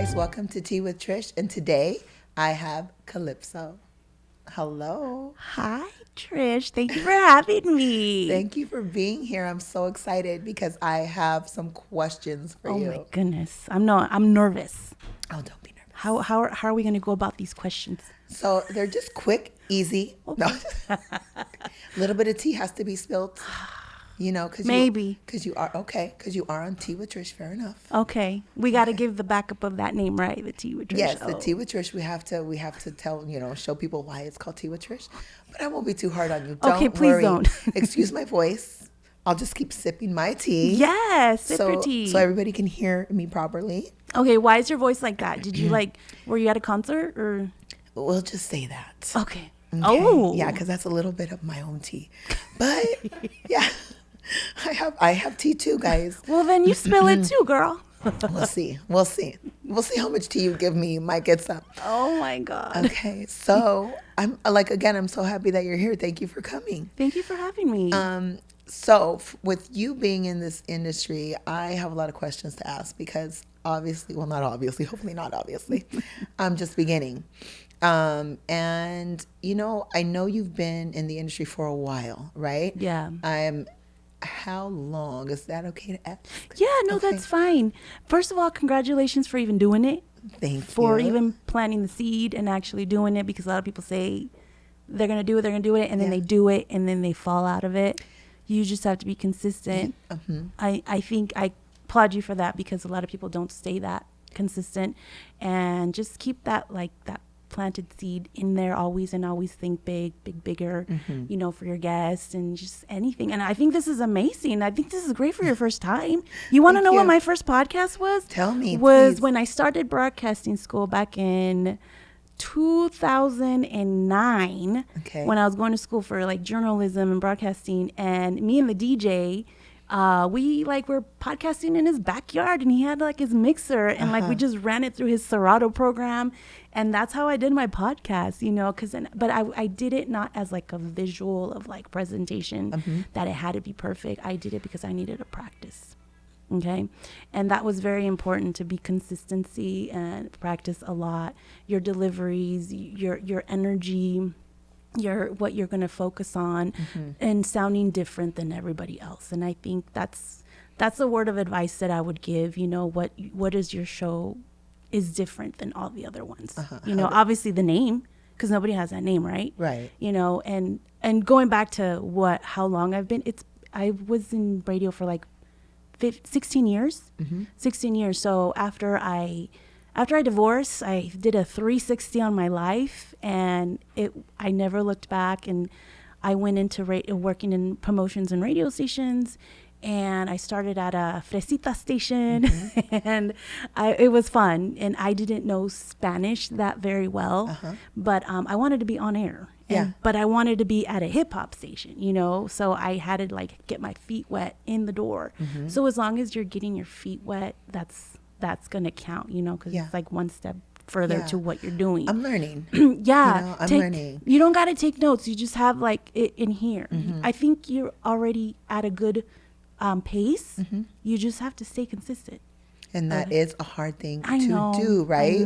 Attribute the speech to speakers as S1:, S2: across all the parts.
S1: guys, welcome to Tea with Trish, and today I have Calipso. Hello.
S2: Hi, Trish. Thank you for having me.
S1: Thank you for being here. I'm so excited because I have some questions for you.
S2: Oh my goodness. I'm nervous.
S1: Oh, don't be nervous.
S2: How are we going to go about these questions?
S1: So they're just quick, easy.
S2: Okay.
S1: No. A little bit of tea has to be spilled. You know, because you are on Tea with Trish. Fair enough.
S2: Okay, we got to give the backup of that name, right? The Tea with Trish.
S1: Yes, the Tea with Trish. We have to tell, show people why it's called Tea with Trish. But I won't be too hard on you.
S2: Okay, please don't.
S1: Excuse my voice. I'll just keep sipping my tea.
S2: Yes, sip your tea.
S1: So everybody can hear me properly.
S2: Okay, why is your voice like that? Did you were you at a concert or?
S1: We'll just say that.
S2: Okay.
S1: Oh. Yeah, because that's a little bit of my own tea. But yeah. I have tea too, guys.
S2: Well, then you spill it too, girl.
S1: We'll see how much tea you give me. You might get some.
S2: Oh my God.
S1: Okay, so I'm so happy that you're here. Thank you for coming.
S2: Thank you for having me.
S1: So with you being in this industry, I have a lot of questions to ask because hopefully not obviously, I'm just beginning. And I know you've been in the industry for a while, right?
S2: Yeah.
S1: How long? Is that okay to ask?
S2: Yeah, no, okay. That's fine. First of all, congratulations for even doing it.
S1: Thank you.
S2: For even planting the seed and actually doing it, because a lot of people say they're going to do it, and then they do it, and then they fall out of it. You just have to be consistent. Mm-hmm. I think I applaud you for that, because a lot of people don't stay that consistent, and just keep that planted seed in there always, and always think bigger, for your guests and just anything. And I think this is amazing. I think this is great for your first time. You want to know what my first podcast was?
S1: Tell me,
S2: was
S1: please.
S2: When I started broadcasting school back in 2009, when I was going to school for journalism and broadcasting, and me and the DJ, we were podcasting in his backyard, and he had his mixer, and we just ran it through his Serato program, and that's how I did my podcast, but I did it not as a visual of presentation, that it had to be perfect. I did it because I needed to practice. Okay. And that was very important, to be consistency and practice a lot. Your deliveries, your energy, what you're going to focus on, and sounding different than everybody else. And I think that's a word of advice that I would give. What is your show is different than all the other ones. Obviously the name, because nobody has that name, right?
S1: Right.
S2: And going back to how long I've been, I was in radio for 16 years. 16 years. So after I divorced, I did a 360 on my life, and I never looked back. And I went into working in promotions and radio stations, and I started at a fresita station, and it was fun. And I didn't know Spanish that very well, but I wanted to be on air. But I wanted to be at a hip hop station, so I had to get my feet wet in the door. So as long as you're getting your feet wet, that's going to count, because it's one step further to what you're doing.
S1: I'm learning.
S2: I'm
S1: learning.
S2: You don't got to take notes. You just have it in here. I think you're already at a good pace. You just have to stay consistent.
S1: And that is a hard thing to do, right?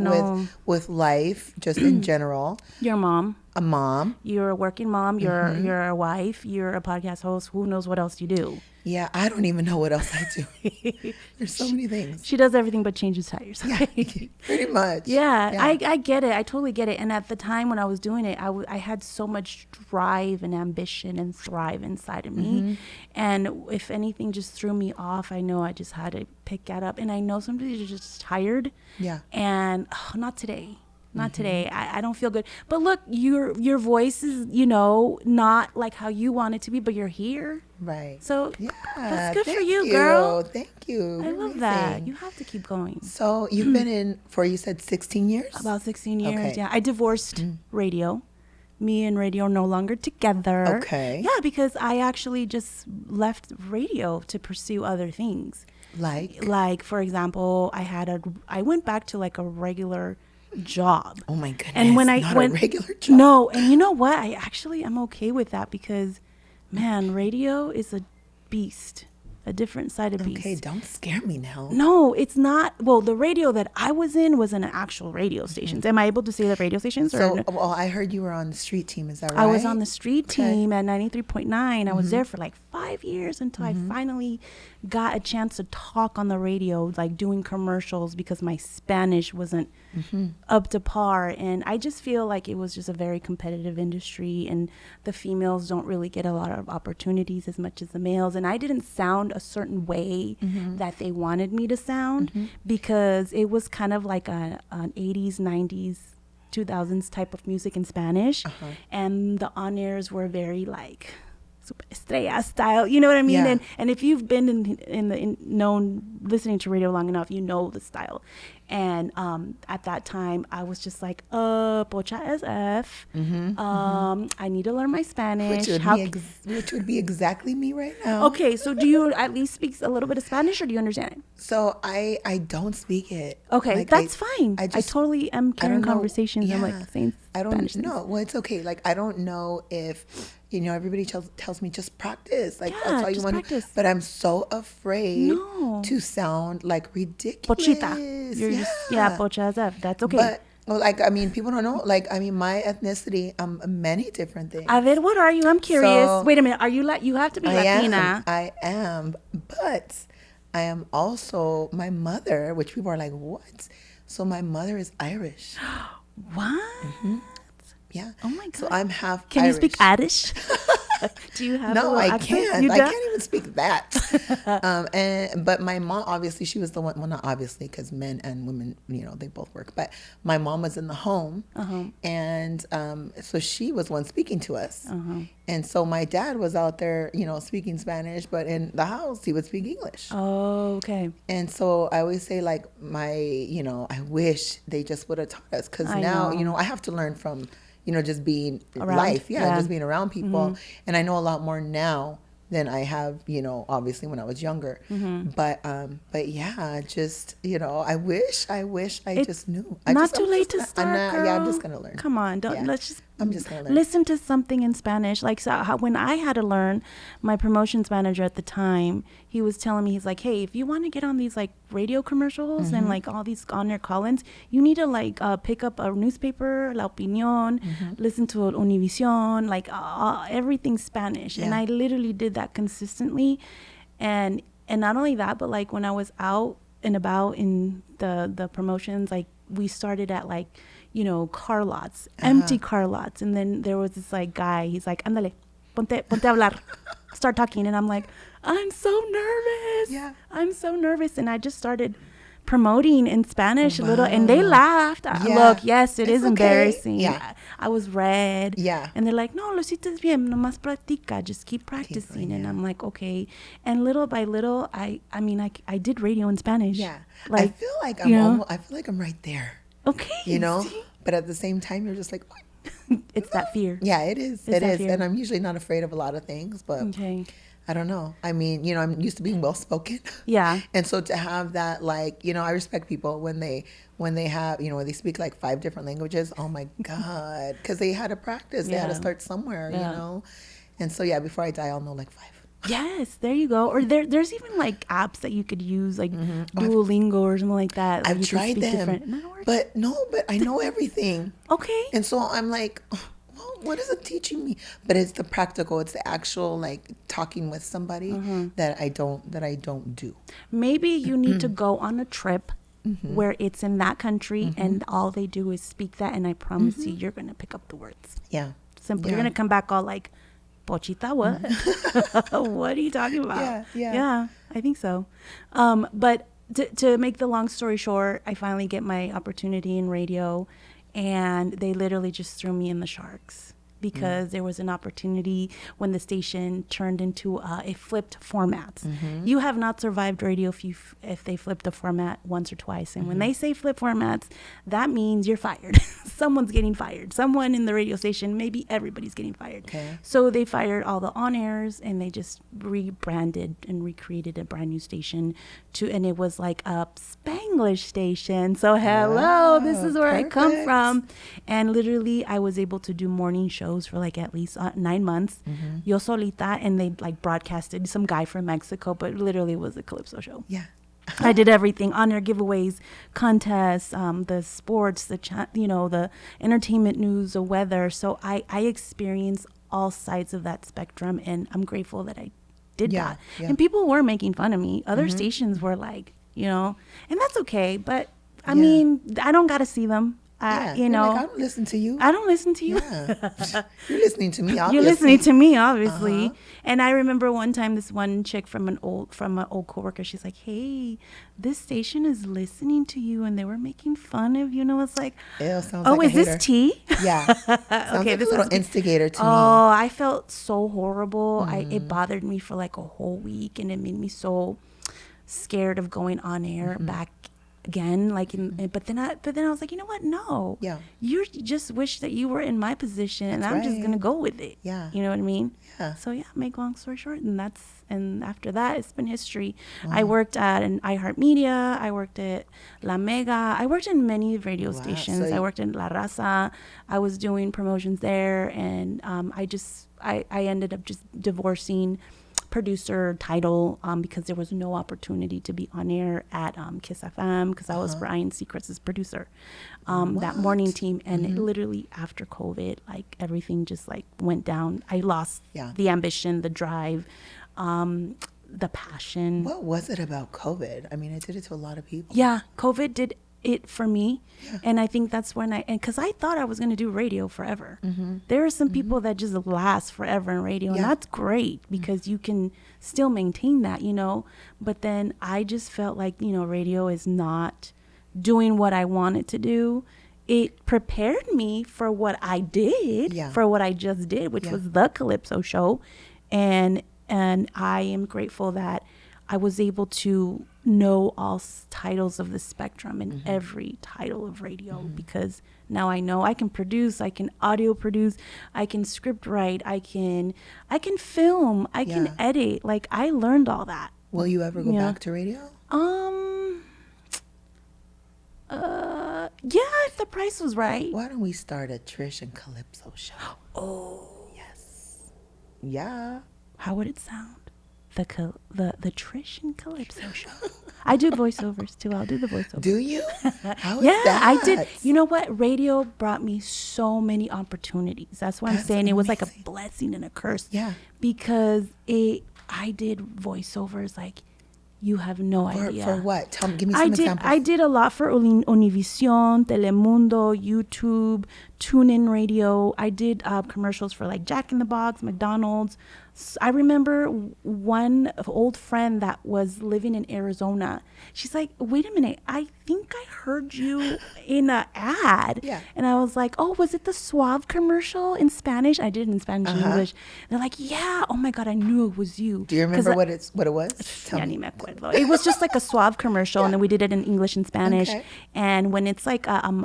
S1: With life, just in general.
S2: You're a mom. You're a working mom. You're a wife. You're a podcast host. Who knows what else you do?
S1: Yeah, I don't even know what else I do. There's so many things.
S2: She does everything but changes tires.
S1: Yeah, pretty much.
S2: Yeah. I get it. I totally get it. And at the time when I was doing it, I had so much drive and ambition and thrive inside of me. And if anything just threw me off, I know I just had to pick that up. And I know somebody's just tired.
S1: Yeah.
S2: And not today. Not today. I don't feel good. But look, your voice is, not like how you want it to be, but you're here.
S1: Right.
S2: So that's good for you, girl.
S1: Thank you.
S2: I love that. You have to keep going.
S1: So you've been in you said 16 years?
S2: About 16 years, okay. Yeah. I divorced radio. Me and radio are no longer together.
S1: Okay.
S2: Yeah, because I actually just left radio to pursue other things. Like for example, I went back to a regular job.
S1: Oh my goodness.
S2: And when
S1: a regular job.
S2: No, and you know what? I'm okay with that, because man, radio is a beast. a different side of beast.
S1: Okay, don't scare me now.
S2: No, it's not. Well, the radio that I was in was in an actual radio stations. Am I able to say the radio stations?
S1: So, well, I heard you were on the street team. Is that right?
S2: I was on the street team at 93.9. I was there for like 5 years until I finally got a chance to talk on the radio, like doing commercials, because my Spanish wasn't up to par. And I just feel like it was just a very competitive industry, and the females don't really get a lot of opportunities as much as the males. And I didn't sound a certain way that they wanted me to sound, because it was kind of like an 80s, 90s, 2000s type of music in Spanish. And the on-airs were very like super estrella style, you know what I mean?
S1: Yeah.
S2: And if you've been known listening to radio long enough, you know the style. And at that time, I was just like, Pocha SF. I need to learn my Spanish.
S1: Which would be exactly me right now.
S2: Okay, so do you at least speak a little bit of Spanish, or do you understand it?
S1: So I don't speak it.
S2: Okay,
S1: like,
S2: that's fine. I
S1: just
S2: totally am carrying conversations. I'm like saying Spanish things.
S1: No, well, it's okay. Like, I don't know if, everybody tells me just practice. Like, that's all you want to. But I'm so afraid to sound like ridiculous.
S2: Pochita. You're just, Pocha SF. That's okay.
S1: But, well, like, I mean, people don't know. Like, I mean, my ethnicity, many different things.
S2: A ver, what are you? I'm curious.
S1: So,
S2: wait a minute. Are you you have to be Latina.
S1: I am. But I am also my mother, which people are like, what? So my mother is Irish.
S2: What?
S1: Yeah.
S2: Oh my God.
S1: So I'm half
S2: Can
S1: Irish.
S2: you speak Irish? Do you have
S1: No,
S2: a
S1: I
S2: accent?
S1: can't. I can't even speak that. But my mom, obviously, she was the one. Well, not obviously, because men and women, they both work. But my mom was in the home, and so she was one speaking to us. And so my dad was out there, speaking Spanish, but in the house he would speak English.
S2: Oh, okay.
S1: And so I always say, like, I wish they just would have taught us, because now, I have to learn from. Just being
S2: around
S1: life. Just being around people. And I know a lot more now than I have, obviously when I was younger. But yeah, just, I wish I just knew.
S2: Not too late to start, girl.
S1: Yeah, I'm just going to learn.
S2: Come on,
S1: I'm just going to learn.
S2: Listen to something in Spanish. Like, so when I had to learn, my promotions manager at the time, he was telling me, he's like, hey, if you want to get on these like radio commercials and like all these on-air call-ins, you need to like pick up a newspaper, La Opinión, listen to Univision, like everything Spanish. And I literally did that consistently. And not only that, but like when I was out and about in the promotions, like we started at like, car lots, empty car lots. And then there was this like guy, he's like, ándale, ponte a hablar, start talking. And I'm like, I'm so nervous.
S1: Yeah.
S2: I'm so nervous. And I just started promoting in Spanish a little, and they laughed. Look, yes, it's embarrassing.
S1: Yeah.
S2: I was red.
S1: Yeah.
S2: And they're like, no, lo hiciste bien, nomás practica, just keep practicing. And I'm like, okay. And little by little, I did radio in Spanish.
S1: Yeah.
S2: Like,
S1: I feel like I'm right there.
S2: Okay.
S1: But at the same time, you're just like, what?
S2: It's that fear.
S1: Yeah, it is. It is. And I'm usually not afraid of a lot of things, but I don't know. I mean, I'm used to being well spoken.
S2: Yeah.
S1: And so to have that, like, I respect people when they have, when they speak like 5 different languages. Oh my God. Because they had to practice. They had to start somewhere, And so, before I die, I'll know like 5.
S2: Yes, there you go. Or there's even like apps that you could use, like Duolingo or something like that.
S1: I've tried them, but I know everything.
S2: Okay.
S1: And so I'm like, well, what is it teaching me? But it's the practical. It's the actual like talking with somebody that I don't do.
S2: Maybe you need to go on a trip where it's in that country and all they do is speak that, and I promise you, you're gonna pick up the words.
S1: Yeah.
S2: Simple. Yeah. You're gonna come back all like, Pochita, what? What are you talking about? Yeah, I think so. But to make the long story short, I finally get my opportunity in radio, and they literally just threw me in the sharks because there was an opportunity when the station turned into it flipped formats. You have not survived radio if they flipped the format once or twice. And when they say flip formats, that means you're fired. Someone's getting fired. Someone in the radio station, maybe everybody's getting fired. Okay. So they fired all the on-airs, and they just rebranded and recreated a brand new station and it was like a Spanglish station. So hello, this is where I come from. And literally I was able to do morning shows shows for like at least 9 months. Yo Solita, and they like broadcasted some guy from Mexico, but literally it was a Calipso show.
S1: Yeah.
S2: I did everything, on-air giveaways, contests, the sports, the entertainment news, the weather. So I experienced all sides of that spectrum, and I'm grateful that I did that. Yeah. And people were making fun of me. Other stations were like, and that's okay. But I mean, I don't got to see them.
S1: Like, I don't listen to you.
S2: I don't listen to you.
S1: Yeah. You're listening to me, obviously.
S2: You're listening to me, obviously. And I remember one time this one chick from an old coworker, she's like, hey, this station is listening to you, and they were making fun of you. And I was like, is this tea?
S1: Yeah. Sounds okay, like this a little instigator to me.
S2: Oh, I felt so horrible. It bothered me for like a whole week, and it made me so scared of going on air back again, but then I was like, you know what? No. Yeah. You just wish that you were in my position, and I'm just gonna go with it. Yeah. You know what I mean? Yeah. So yeah, make long story short, and after that, it's been history. Wow. I worked at an iHeartMedia. I worked at La Mega. I worked in many radio stations. So I worked in La Raza. I was doing promotions there, and I ended up just divorcing producer title because there was no opportunity to be on air at Kiss FM because I was Ryan Seacrest's producer that morning team, and it literally after COVID, like everything just like went down. I lost the ambition, the drive, the passion.
S1: What was it about COVID? I mean, it did it to a lot of people.
S2: Yeah, COVID did it for me. And I think that's when because I thought I was going to do radio forever. There are some people that just last forever in radio, and that's great because you can still maintain that, but then I just felt like, radio is not doing what I wanted to do. It prepared me for what I did, for what I just did, which was the Calipso show. And I am grateful that I was able to know all titles of the spectrum and every title of radio because now I know I can produce, I can audio produce, I can script write, I can film, I can edit. Like I learned all that.
S1: Will you ever go back to radio?
S2: Yeah, if the price was right.
S1: Why don't we start a Trish and Calipso show?
S2: Oh,
S1: yes. Yeah.
S2: How would it sound? The Trish and Calipso show. I do voiceovers too. I'll do the voiceovers.
S1: Do you? How is that?
S2: I did. You know what? Radio brought me so many opportunities. That's why I'm saying amazing. It was like a blessing and a curse. Yeah. Because I did voiceovers like you have no idea.
S1: For what? Give me some examples.
S2: I did a lot for Univision, Telemundo, YouTube, TuneIn Radio. I did commercials for like Jack in the Box, McDonald's. I remember one old friend that was living in Arizona. She's like, wait a minute, I think I heard you in an ad. Yeah. And I was like, oh, was it the Suave commercial in Spanish? I did it in Spanish and English. And they're like, yeah, oh my God, I knew it was you.
S1: Do you remember what it was?
S2: Ya ni me acuerdo. It was just like a Suave commercial, and then we did it in English and Spanish. Okay. And when it's like an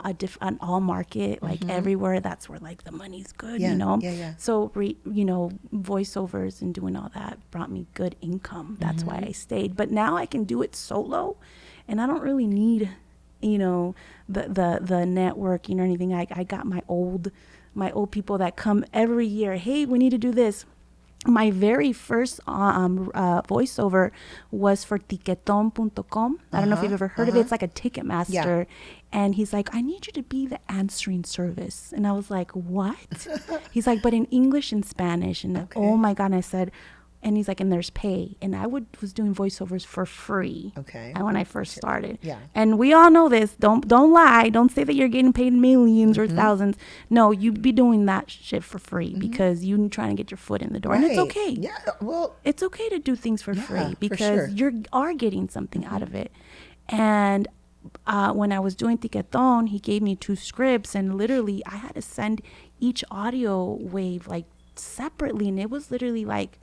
S2: all market, like everywhere, that's where like the money's good, Yeah. So, voiceovers and doing all that brought me good income. That's why I stayed. But now I can do it solo, and I don't really need, the networking or anything. I got my old people that come every year. Hey, we need to do this. My very first voiceover was for tiqueton.com. I don't know if you've ever heard of it. It's like a Ticketmaster. Yeah. And he's like, I need you to be the answering service. And I was like, what? He's like, but in English and Spanish. And oh my God. And I said, and he's like, and there's pay. And I was doing voiceovers for free. Okay. And when I first started. Yeah. And we all know this. Don't lie. Don't say that you're getting paid millions or thousands. No, you'd be doing that shit for free because you're trying to get your foot in the door. Right. And it's okay. Yeah. Well, it's okay to do things for free because you are getting something out of it. And when I was doing Tiqueton, he gave me 2 scripts, and literally I had to send each audio wave like separately, and it was literally like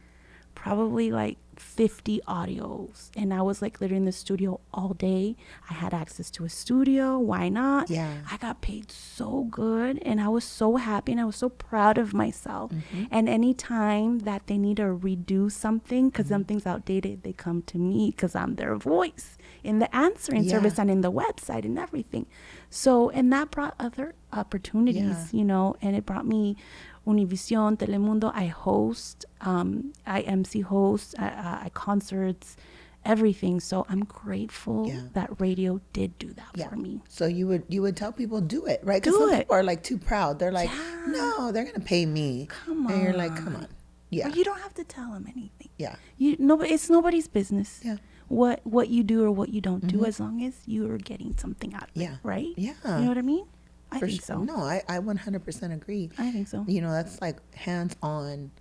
S2: probably like 50 audios, and I was like literally in the studio all day. I had access to a studio. Why not? Yeah. I got paid so good, and I was so happy, and I was so proud of myself. And anytime that they need to redo something because something's outdated, they come to me because I'm their voice. in the answering service and in the website and everything. So, and that brought other opportunities, you know, and it brought me Univision, Telemundo. I host, I MC host, I concerts, everything. So I'm grateful that radio did do that for me.
S1: So you would tell people, do it, right? Because some people are like too proud. They're like, no, they're gonna pay me.
S2: Come on.
S1: And you're like, come on. Yeah.
S2: Or you don't have to tell them anything.
S1: Yeah.
S2: It's nobody's business.
S1: Yeah.
S2: What you do or what you don't do, as long as you are getting something out of it, right?
S1: Yeah.
S2: You know what I mean? I think so.
S1: No, I 100% agree.
S2: I think so.
S1: You know, that's like hands-on,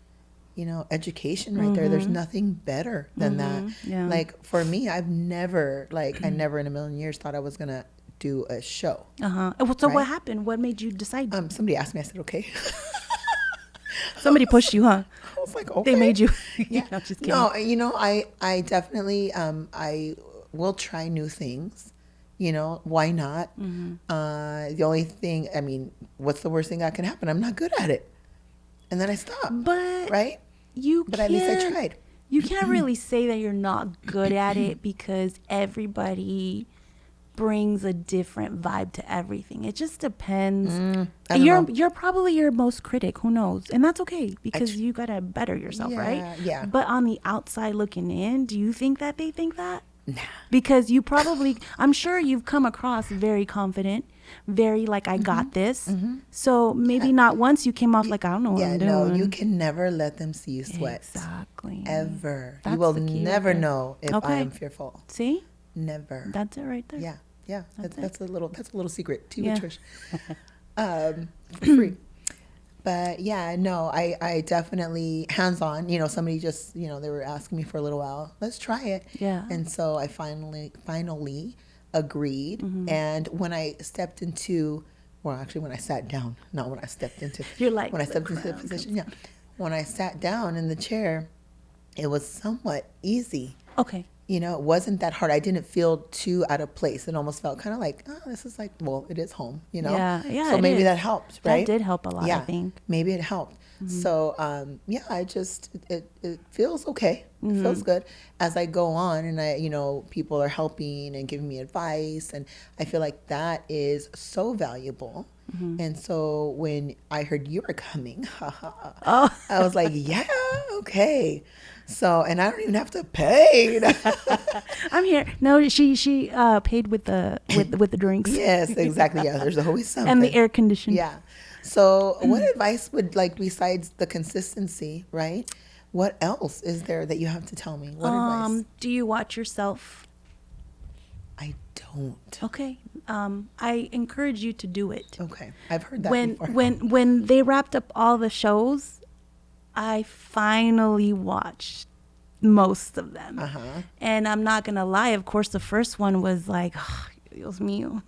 S1: you know, education right there. There's nothing better than that.
S2: Yeah.
S1: Like for me, I've never, I never in a million years thought I was going to do a show.
S2: So what happened? What made you decide?
S1: Somebody asked me, I said, okay.
S2: Somebody pushed you, huh?
S1: I was like, okay.
S2: They made you.
S1: Yeah.
S2: No, just kidding.
S1: No, you know, I definitely, I will try new things. You know, why not? The only thing, I mean, what's the worst thing that can happen? I'm not good at it. And then I stop.
S2: But
S1: right? But at least I tried.
S2: You can't really say that you're not good at it because everybody brings a different vibe to everything. It just depends. You're probably your most critic. Who knows? And that's okay because you got to better yourself, right?
S1: Yeah.
S2: But on the outside looking in, do you think that they think that?
S1: Nah.
S2: Because you probably, I'm sure you've come across very confident, very like, I got this. So maybe not once you came off like, I don't know what I'm doing.
S1: No, you can never let them see you sweat.
S2: Exactly.
S1: Ever.
S2: That's
S1: you will
S2: the key
S1: never
S2: right there.
S1: know if I am fearful.
S2: See?
S1: Never.
S2: That's it right there.
S1: Yeah. That's a little secret. Tea with Trish. For free. But yeah, no, I definitely hands-on, you know, somebody just, you know, they were asking me for a little while, let's try it.
S2: Yeah.
S1: And so I finally agreed. And when I stepped into, well, actually when I sat down, not when I stepped into,
S2: you're like,
S1: when I stepped into the position, when I sat down in the chair, it was somewhat easy.
S2: Okay.
S1: You know, it wasn't that hard. I didn't feel too out of place. It almost felt kind of like, oh, this is like, well, it is home, you know?
S2: Yeah.
S1: So maybe that helped, right?
S2: That did help a lot, I think.
S1: Maybe it helped. So, I just, it feels okay. It feels good as I go on and you know, people are helping and giving me advice. And I feel like that is so valuable. And so when I heard you were coming, I was like, yeah, okay. So, and I don't even have to pay.
S2: I'm here. No, she paid with the drinks.
S1: Yes, exactly. Yeah, there's always something.
S2: And the air conditioning.
S1: Yeah. So, what advice would, like, besides the consistency, right? What else is there that you have to tell me? What advice?
S2: Do you watch yourself?
S1: I don't.
S2: Okay. I encourage you to do it.
S1: Okay. I've heard that before.
S2: When they wrapped up all the shows, I finally watched most of them. And I'm not going to lie. Of course, the first one was like, oh, Dios mío.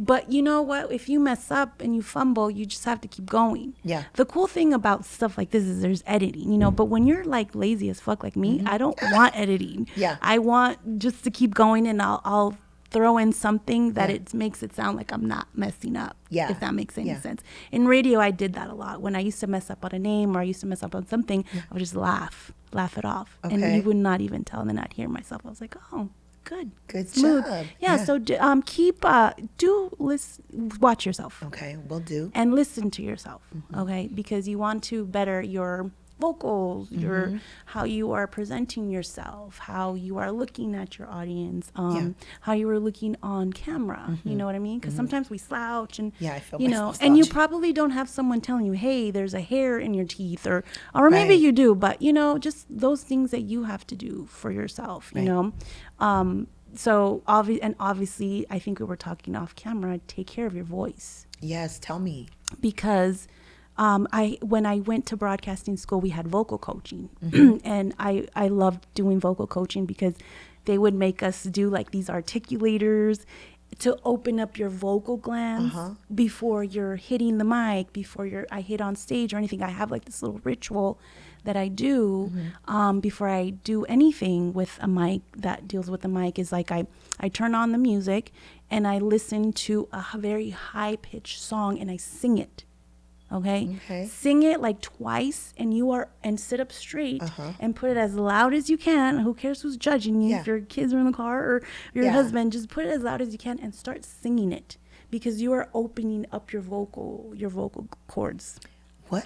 S2: But you know what? If you mess up and you fumble, you just have to keep going.
S1: Yeah.
S2: The cool thing about stuff like this is there's editing, you know, but when you're like lazy as fuck like me, I don't want editing.
S1: Yeah.
S2: I want just to keep going and I'll throw in something that it makes it sound like I'm not messing up.
S1: Yeah.
S2: If that makes any sense. In radio, I did that a lot. When I used to mess up on a name or I used to mess up on something, I would just laugh it off.
S1: Okay.
S2: And you would not even tell and then I'd hear myself. I was like, oh, good
S1: job.
S2: Yeah. So watch yourself.
S1: Okay, will do.
S2: And listen to yourself. Okay, because you want to better your vocals, your how you are presenting yourself, how you are looking at your audience, how you are looking on camera. You know what I mean? Because sometimes we slouch and
S1: I feel
S2: you know,
S1: myself
S2: and you
S1: slouching.
S2: probably don't have someone telling you, hey, there's a hair in your teeth, or maybe you do, but you know, just those things that you have to do for yourself. You know. So obviously, I think we were talking off camera. Take care of your voice.
S1: Yes, tell me.
S2: Because when I went to broadcasting school, we had vocal coaching, and I loved doing vocal coaching because they would make us do like these articulators to open up your vocal glands before you're hitting the mic, before I hit on stage or anything. I have like this little ritual that I do before I do anything with a mic that deals with the mic. Is like I turn on the music and I listen to a very high pitched song and I sing it. Okay. Sing it like twice, and sit up straight and put it as loud as you can. Who cares who's judging you? If your kids are in the car or your husband, just put it as loud as you can and start singing it, because you are opening up your vocal cords.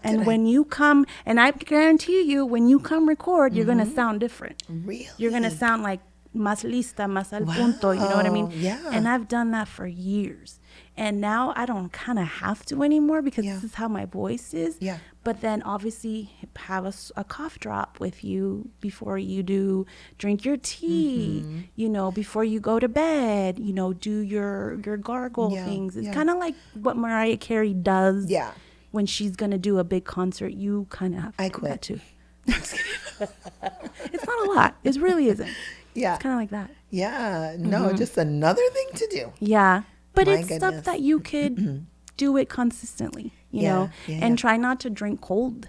S2: And when you come, and I guarantee you, when you come record, you're going to sound different.
S1: Really?
S2: You're going to sound like más lista, más al punto, you know what I mean?
S1: Yeah.
S2: And I've done that for years. And now I don't kind of have to anymore, because this is how my voice is.
S1: Yeah.
S2: But then obviously have a cough drop with you before you drink your tea, you know, before you go to bed, you know, do your gargle things. It's kind of like what Mariah Carey does.
S1: Yeah.
S2: When she's going to do a big concert, you kind of have to do that too. It's not a lot. It really isn't.
S1: Yeah.
S2: It's kind of like that.
S1: Yeah. No, just another thing to do.
S2: Yeah. But it's stuff that you could do it consistently, you know, and try not to drink cold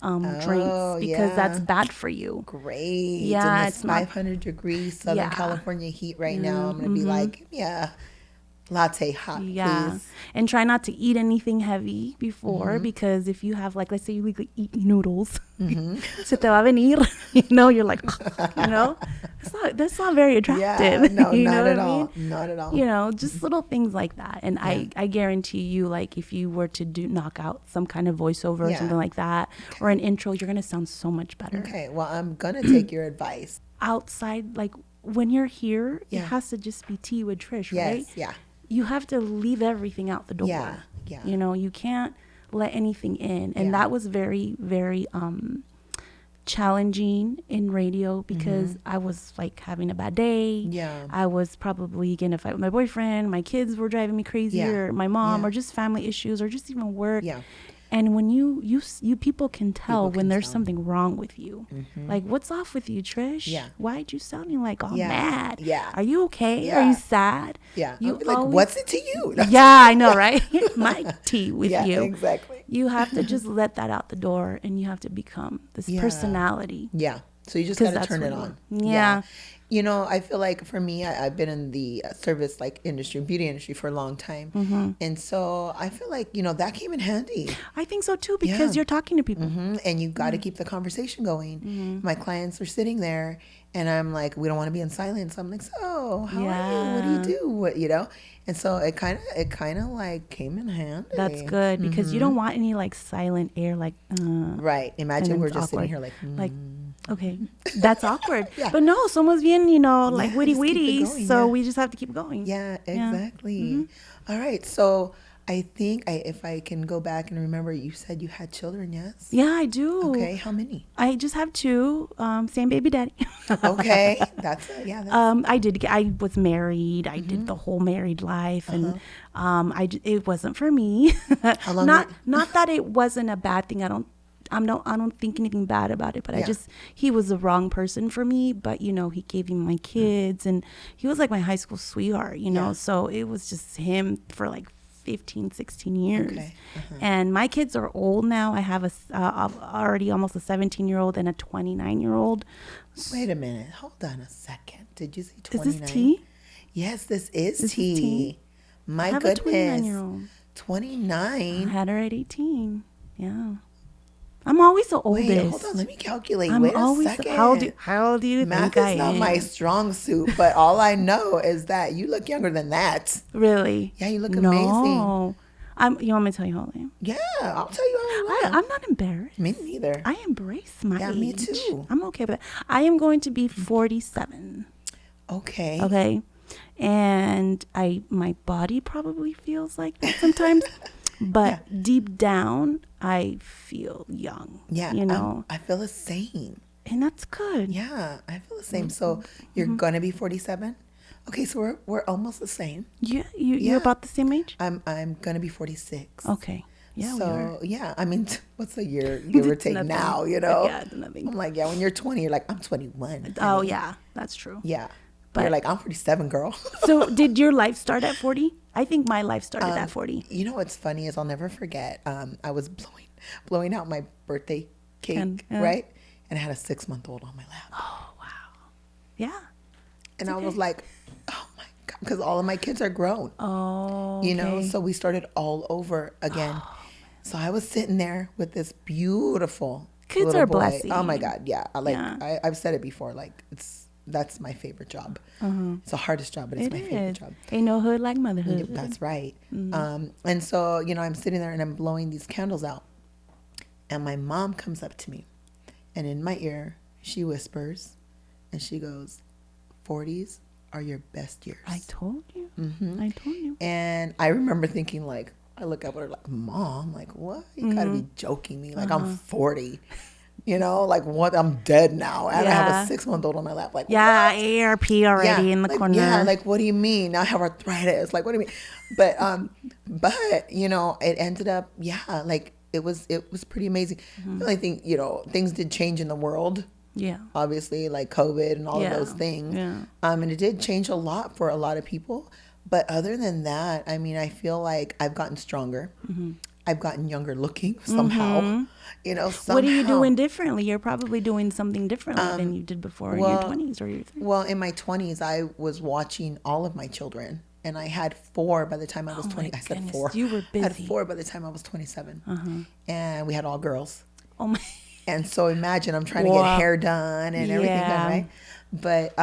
S2: drinks, because that's bad for you.
S1: Great.
S2: Yeah.
S1: It's 500 degrees Southern California heat right now. I'm going to be like, latte hot, please.
S2: And try not to eat anything heavy before, because if you have, like, let's say you eat noodles, se te va a venir, you know, you're like, you know, that's not very attractive.
S1: Yeah, no,
S2: you
S1: not
S2: know
S1: at
S2: what I
S1: all.
S2: mean?
S1: Not at all.
S2: You know, just little things like that. And I guarantee you, like, if you were to knock out some kind of voiceover or something like that, or an intro, you're going to sound so much better.
S1: Okay, well, I'm going to take your advice.
S2: Outside, like, when you're here, it has to just be Tea with Trish, right?
S1: Yes, yeah.
S2: You have to leave everything out the door.
S1: Yeah.
S2: You know, you can't let anything in. And that was very, very challenging in radio, because I was like having a bad day. Yeah. I was probably going to fight with my boyfriend. My kids were driving me crazy, or my mom, or just family issues, or just even work. Yeah. And when you people can tell when there's something wrong with you. Like, what's off with you, Trish? Yeah. Why'd you sounding like all mad? Yeah. Are you okay? Yeah. Are you sad?
S1: Yeah. You be like, what's it to you?
S2: Yeah, I know, right? My tea with you.
S1: Yeah, exactly.
S2: You have to just let that out the door, and you have to become this personality.
S1: Yeah. So you just got to turn it on.
S2: Yeah.
S1: You know, I feel like for me, I've been in the service industry, beauty industry for a long time. And so I feel like, you know, that came in handy.
S2: I think so too, because you're talking to people.
S1: And you got to keep the conversation going. My clients are sitting there, and I'm like, we don't want to be in silence. I'm like, so how are you? What do you do? What, you know? And so it kind of like came in handy.
S2: That's good, because you don't want any like silent air, like
S1: right. Imagine we're just sitting here like
S2: okay, that's awkward. But no, someone's being, you know, like witty, so we just have to keep going.
S1: Yeah, exactly. All right, so I think if I can go back and remember, you said you had children, yes?
S2: Yeah, I do.
S1: Okay, how many?
S2: I just have 2, same baby daddy.
S1: Okay, that's it. Yeah.
S2: I was married. I did the whole married life, and it wasn't for me.
S1: How long?
S2: Not that it wasn't a bad thing. I don't think anything bad about it, but he was the wrong person for me. But, you know, he gave me my kids, and he was like my high school sweetheart, you know, so it was just him for like 15, 16 years. Okay. And my kids are old now. I have already almost a 17-year-old and a 29-year-old.
S1: Wait a minute. Hold on a second. Did you say 29?
S2: Is this Tea?
S1: Yes, this is Tea.
S2: Tea.
S1: My
S2: goodness.
S1: I have a 29-year-old. 29?
S2: I had her at 18. Yeah. I'm always the oldest.
S1: Wait, hold on. Let me calculate. Wait a second.
S2: How old do you
S1: Math
S2: think I
S1: is not my strong suit, but all I know is that you look younger than that.
S2: Really?
S1: Yeah, you look amazing.
S2: No. You want me to tell you how old I am?
S1: Yeah, I'll tell you how old I am.
S2: I'm not embarrassed.
S1: Me neither.
S2: I embrace my age.
S1: Me too.
S2: I'm okay with it. I am going to be 47.
S1: Okay.
S2: Okay. And my body probably feels like that sometimes. But deep down, I feel young. Yeah. You know?
S1: I feel the same.
S2: And that's good.
S1: Yeah, I feel the same. So you're going to be 47? Okay, so we're almost the same.
S2: Yeah, you're about the same age?
S1: I'm going to be 46.
S2: Okay. Yeah,
S1: so, yeah, I mean, what's a year, give or take now, you know?
S2: Yeah, it's nothing.
S1: I'm like, when you're 20, you're like, I'm 21.
S2: Oh, yeah, that's true.
S1: Yeah. But you're like, I'm 47, girl.
S2: So did your life start at 40? I think my life started at 40.
S1: You know what's funny is I'll never forget. I was blowing out my birthday cake, right? And I had a 6-month-old on my lap.
S2: Oh, wow. Yeah.
S1: And I was like, oh my God, because all of my kids are grown.
S2: Oh,
S1: you know, so we started all over again. So I was sitting there with this beautiful
S2: Kids
S1: little
S2: are
S1: boy.
S2: blessing.
S1: Oh my God, yeah. I've said it before. Like that's my favorite job. It's the hardest job, but it's my favorite job.
S2: Ain't no hood like motherhood.
S1: That's right. And so I'm sitting there and I'm blowing these candles out, and my mom comes up to me, and in my ear she whispers, and she goes, "40s are your best years."
S2: I told you. I told you.
S1: And I remember thinking, like, I look up at her like, "Mom, like, what? You gotta be joking me. Like, I'm 40. Like, what? I'm dead now. And I have a 6-month-old on my lap. Like,
S2: yeah,
S1: what?
S2: AARP already in the corner.
S1: Yeah, like, what do you mean? Now I have arthritis. Like, what do you mean? But it ended up, like, it was pretty amazing. The only thing, things did change in the world.
S2: Yeah.
S1: Obviously, like COVID and all of those things.
S2: Yeah.
S1: And it did change a lot for a lot of people. But other than that, I mean, I feel like I've gotten stronger. I've gotten younger looking somehow. Somehow.
S2: What are you doing differently? You're probably doing something differently than you did before in your 20s or your 30s.
S1: Well, in my 20s, I was watching all of my children. And I had 4 by the time I was 20. I said 4.
S2: You were busy.
S1: I had 4 by the time I was 27. And we had all girls.
S2: Oh my.
S1: And so imagine I'm trying to get hair done and everything done, right? But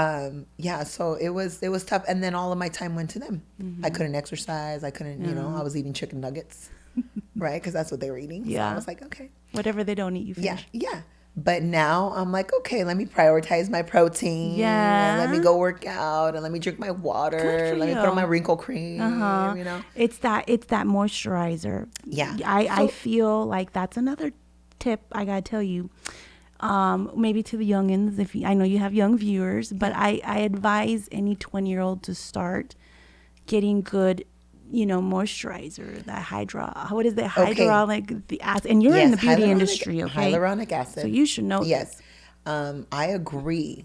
S1: so it was tough. And then all of my time went to them. I couldn't exercise. I couldn't, I was eating chicken nuggets, right? Because that's what they were eating.
S2: Yeah.
S1: So I was like, okay.
S2: Whatever they don't eat, you finish.
S1: Yeah. But now I'm like, okay, let me prioritize my protein.
S2: Yeah.
S1: And let me go work out and let me drink my water. Let me throw my wrinkle cream.
S2: It's that moisturizer.
S1: Yeah.
S2: I feel like that's another tip I gotta tell you. Maybe to the youngins, I know you have young viewers, but I advise any 20-year-old to start getting good, moisturizer, that what is that? Hyaluronic the acid, and you're in the beauty industry, okay?
S1: Hyaluronic acid.
S2: So you should know
S1: this. I agree.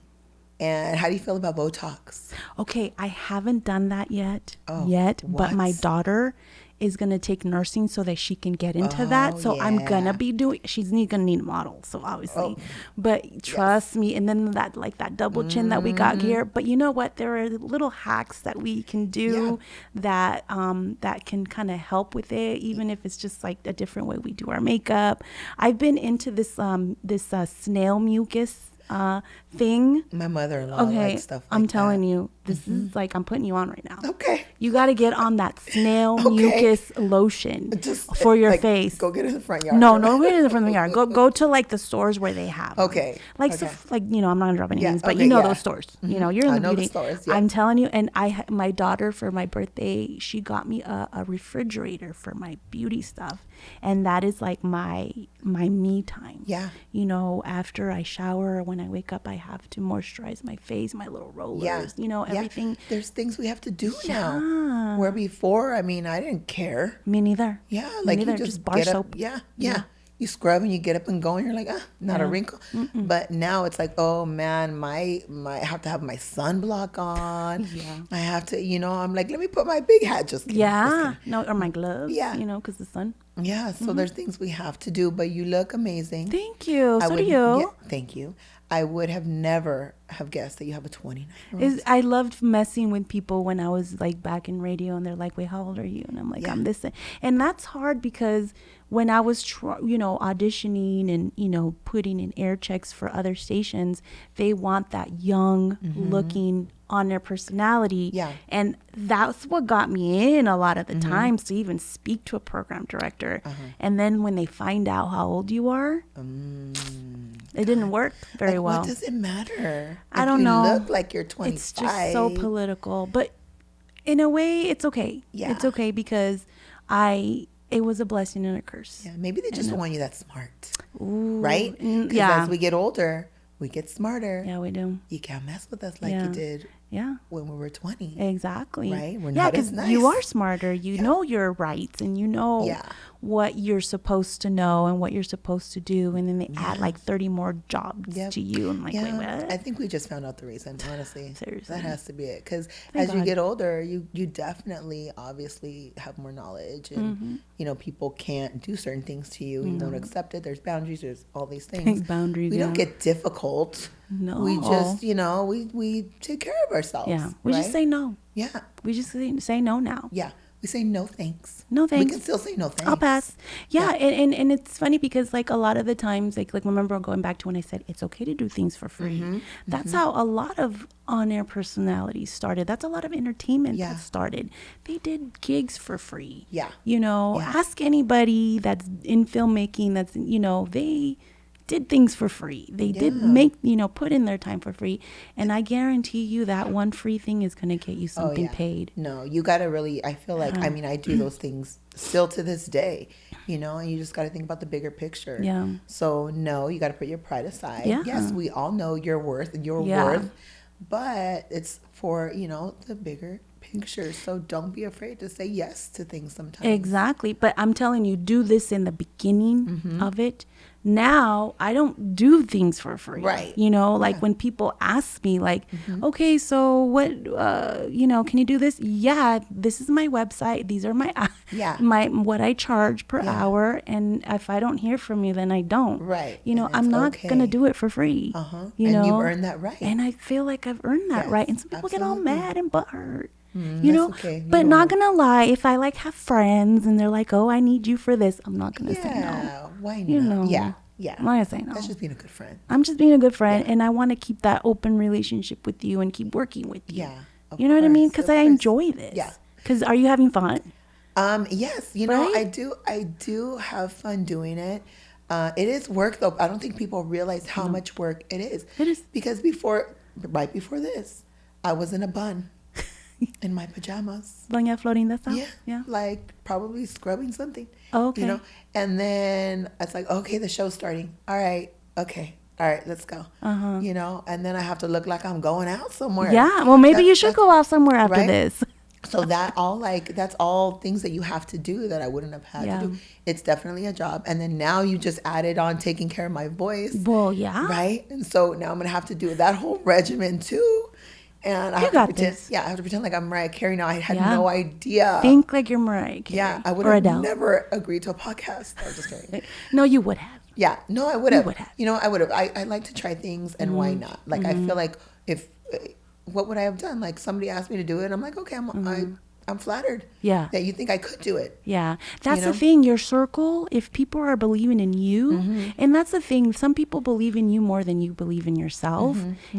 S1: And how do you feel about Botox?
S2: Okay, I haven't done that yet,
S1: what?
S2: but my daughter is going to take nursing so that she can get into that. So I'm going to be she's going to need a model. So obviously, but trust me. And then that double chin that we got here. But you know what? There are little hacks that we can do that can kind of help with it, even if it's just like a different way we do our makeup. I've been into this snail mucus thing.
S1: My mother-in-law likes stuff like
S2: I'm telling you, this is like, I'm putting you on right now.
S1: Okay.
S2: You got to get on that snail mucus lotion for your face.
S1: Go get it in the front yard.
S2: No, get it in the front of the yard. Go to like the stores where they have them.
S1: Okay.
S2: I'm not gonna drop any names, but those stores. You're in the beauty.
S1: Stores,
S2: I'm telling you. And my daughter, for my birthday, she got me a refrigerator for my beauty stuff, and that is like my me time.
S1: Yeah.
S2: After I shower, when I wake up, I have to moisturize my face, my little rollers. Everything.
S1: There's things we have to do now. Where before, I mean, I didn't care.
S2: Me neither.
S1: Yeah, like you just
S2: bar soap.
S1: Yeah. You scrub and you get up and go, and you're like, not a wrinkle. But now it's like, oh man, I have to have my sunblock on.
S2: Yeah.
S1: I have to, I'm like, let me put my big hat just.
S2: Or my gloves.
S1: Yeah.
S2: Because the sun.
S1: Yeah. So there's things we have to do, but you look amazing.
S2: Thank you. So do you.
S1: Yeah, thank you. I would have never have guessed that you have a 29-year-old.
S2: I loved messing with people when I was like back in radio, and they're like, wait, how old are you? And I'm like, I'm this. And that's hard because when I was, auditioning and, putting in air checks for other stations, they want that young looking on their personality.
S1: Yeah.
S2: And that's what got me in a lot of the times to even speak to a program director. And then when they find out how old you are, it didn't work very well.
S1: What does it matter?
S2: I don't know.
S1: You look like you're 25.
S2: It's just so political. But in a way, it's okay.
S1: Yeah.
S2: It's okay because it was a blessing and a curse.
S1: Yeah, maybe they just don't want you that smart.
S2: Ooh,
S1: right? Because as we get older, we get smarter.
S2: Yeah, we do.
S1: You can't mess with us like you did when we were 20.
S2: Exactly.
S1: Right? We're not as nice.
S2: You are smarter. You know your rights, and you know what you're supposed to know and what you're supposed to do. And then they add like 30 more jobs to you. And like, wait, what?
S1: I think we just found out the reason, honestly.
S2: Seriously.
S1: That has to be it. Because as you get older, you definitely, obviously have more knowledge. And, people can't do certain things to you. You won't accept it. There's boundaries. There's all these things.
S2: Boundaries,
S1: we don't get difficult.
S2: No.
S1: We just, we take care of ourselves.
S2: Yeah. We just say no.
S1: Yeah.
S2: We just say no now.
S1: Yeah. We say no thanks.
S2: No thanks.
S1: We can still say no thanks.
S2: I'll pass. Yeah. And it's funny because like a lot of the times, like remember going back to when I said it's okay to do things for free. That's how a lot of on-air personalities started. That's a lot of entertainment that started. They did gigs for free.
S1: Yeah.
S2: You know, ask anybody that's in filmmaking that's, you know, they did things for free. They did make, you know, put in their time for free. And I guarantee you that one free thing is going to get you something paid.
S1: No, you got to really, I feel like, I mean, I do those things still to this day, you know, and you just got to think about the bigger picture.
S2: Yeah.
S1: So no, you got to put your pride aside.
S2: Yeah.
S1: Yes, we all know your worth, but it's for, you know, the bigger picture. So don't be afraid to say yes to things sometimes.
S2: Exactly. But I'm telling you, do this in the beginning of it. Now I don't do things for free.
S1: Right.
S2: You know, like when people ask me like, okay, so what, you know, can you do this? Yeah, this is my website. These are my, what I charge per hour. And if I don't hear from you, then I don't.
S1: Right.
S2: You know, I'm not going to do it for free. You know,
S1: you've earned that right.
S2: And I feel like I've earned that right. And some people get all mad and butthurt.
S1: You
S2: know, but not gonna lie, if I like have friends and they're like, oh, I need you for this, I'm not gonna say no.
S1: Why not?
S2: You know,
S1: yeah.
S2: I'm not gonna say no.
S1: That's just being a good friend.
S2: I'm just being a good friend, and I want to keep that open relationship with you and keep working with you.
S1: Yeah,
S2: you know what I mean? Because I enjoy this. Yeah. Because are you having fun?
S1: Yes. You know, I do have fun doing it. It is work though. I don't think people realize how much work it is.
S2: It is.
S1: Because right before this, I was in a bun. In my pajamas.
S2: Doña Florinda style?
S1: Yeah. Like probably scrubbing something.
S2: Oh, okay.
S1: You know? And then it's like, okay, the show's starting. All right. Okay. All right, let's go. You know? And then I have to look like I'm going out somewhere.
S2: Yeah. Well, maybe you should go out somewhere after this.
S1: So that's all things that you have to do that I wouldn't have had to do. It's definitely a job. And then now you just added on taking care of my voice.
S2: Well, yeah.
S1: Right? And so now I'm going to have to do that whole regimen too. And I have to pretend, I have to pretend like I'm Mariah Carey now. I had no idea.
S2: Think like you're Mariah Carey.
S1: Yeah, I would have never agreed to a podcast. I was just kidding.
S2: No, you would have.
S1: Yeah, no, I would have. You know, I would have. I like to try things, and why not? Like, I feel like what would I have done? Like, somebody asked me to do it, and I'm like, okay, I'm flattered.
S2: Yeah.
S1: That you think I could do it.
S2: Yeah. That's the thing. Your circle, if people are believing in you, and that's the thing, some people believe in you more than you believe in yourself.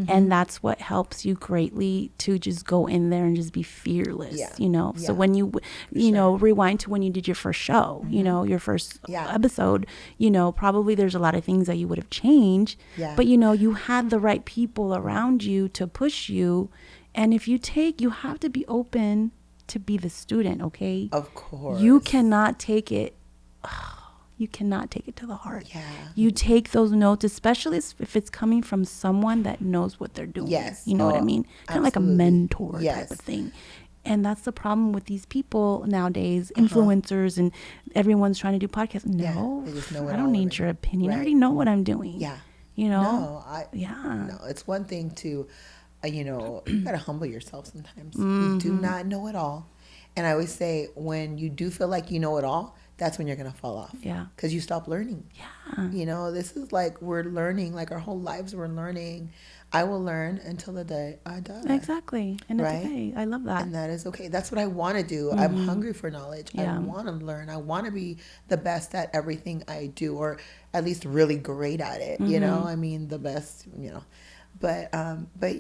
S2: And that's what helps you greatly to just go in there and just be fearless, you know? So when you know, rewind to when you did your first show, you know, your first episode, you know, probably there's a lot of things that you would have changed, but you know, you had the right people around you to push you. And if you have to be open to be the student, okay?
S1: Of course.
S2: You cannot take it. You cannot take it to the heart.
S1: Yeah.
S2: You take those notes, especially if it's coming from someone that knows what they're doing.
S1: Yes.
S2: You know what I mean? Kind of like a mentor type of thing. And that's the problem with these people nowadays, influencers, and everyone's trying to do podcasts. No,
S1: they just know it
S2: I don't need your opinion. I already know what I'm doing.
S1: Yeah.
S2: You know?
S1: No, it's one thing to... you know, you gotta humble yourself sometimes. You do not know it all. And I always say, when you do feel like you know it all, that's when you're gonna fall off.
S2: Yeah.
S1: Because you stop learning.
S2: Yeah.
S1: You know, this is like we're learning, like our whole lives we're learning. I will learn until the day I die.
S2: Exactly. And it's okay. I love that.
S1: And that is okay. That's what I want to do. I'm hungry for knowledge. I want to learn. I want to be the best at everything I do, or at least really great at it. You know, I mean, the best, you know. But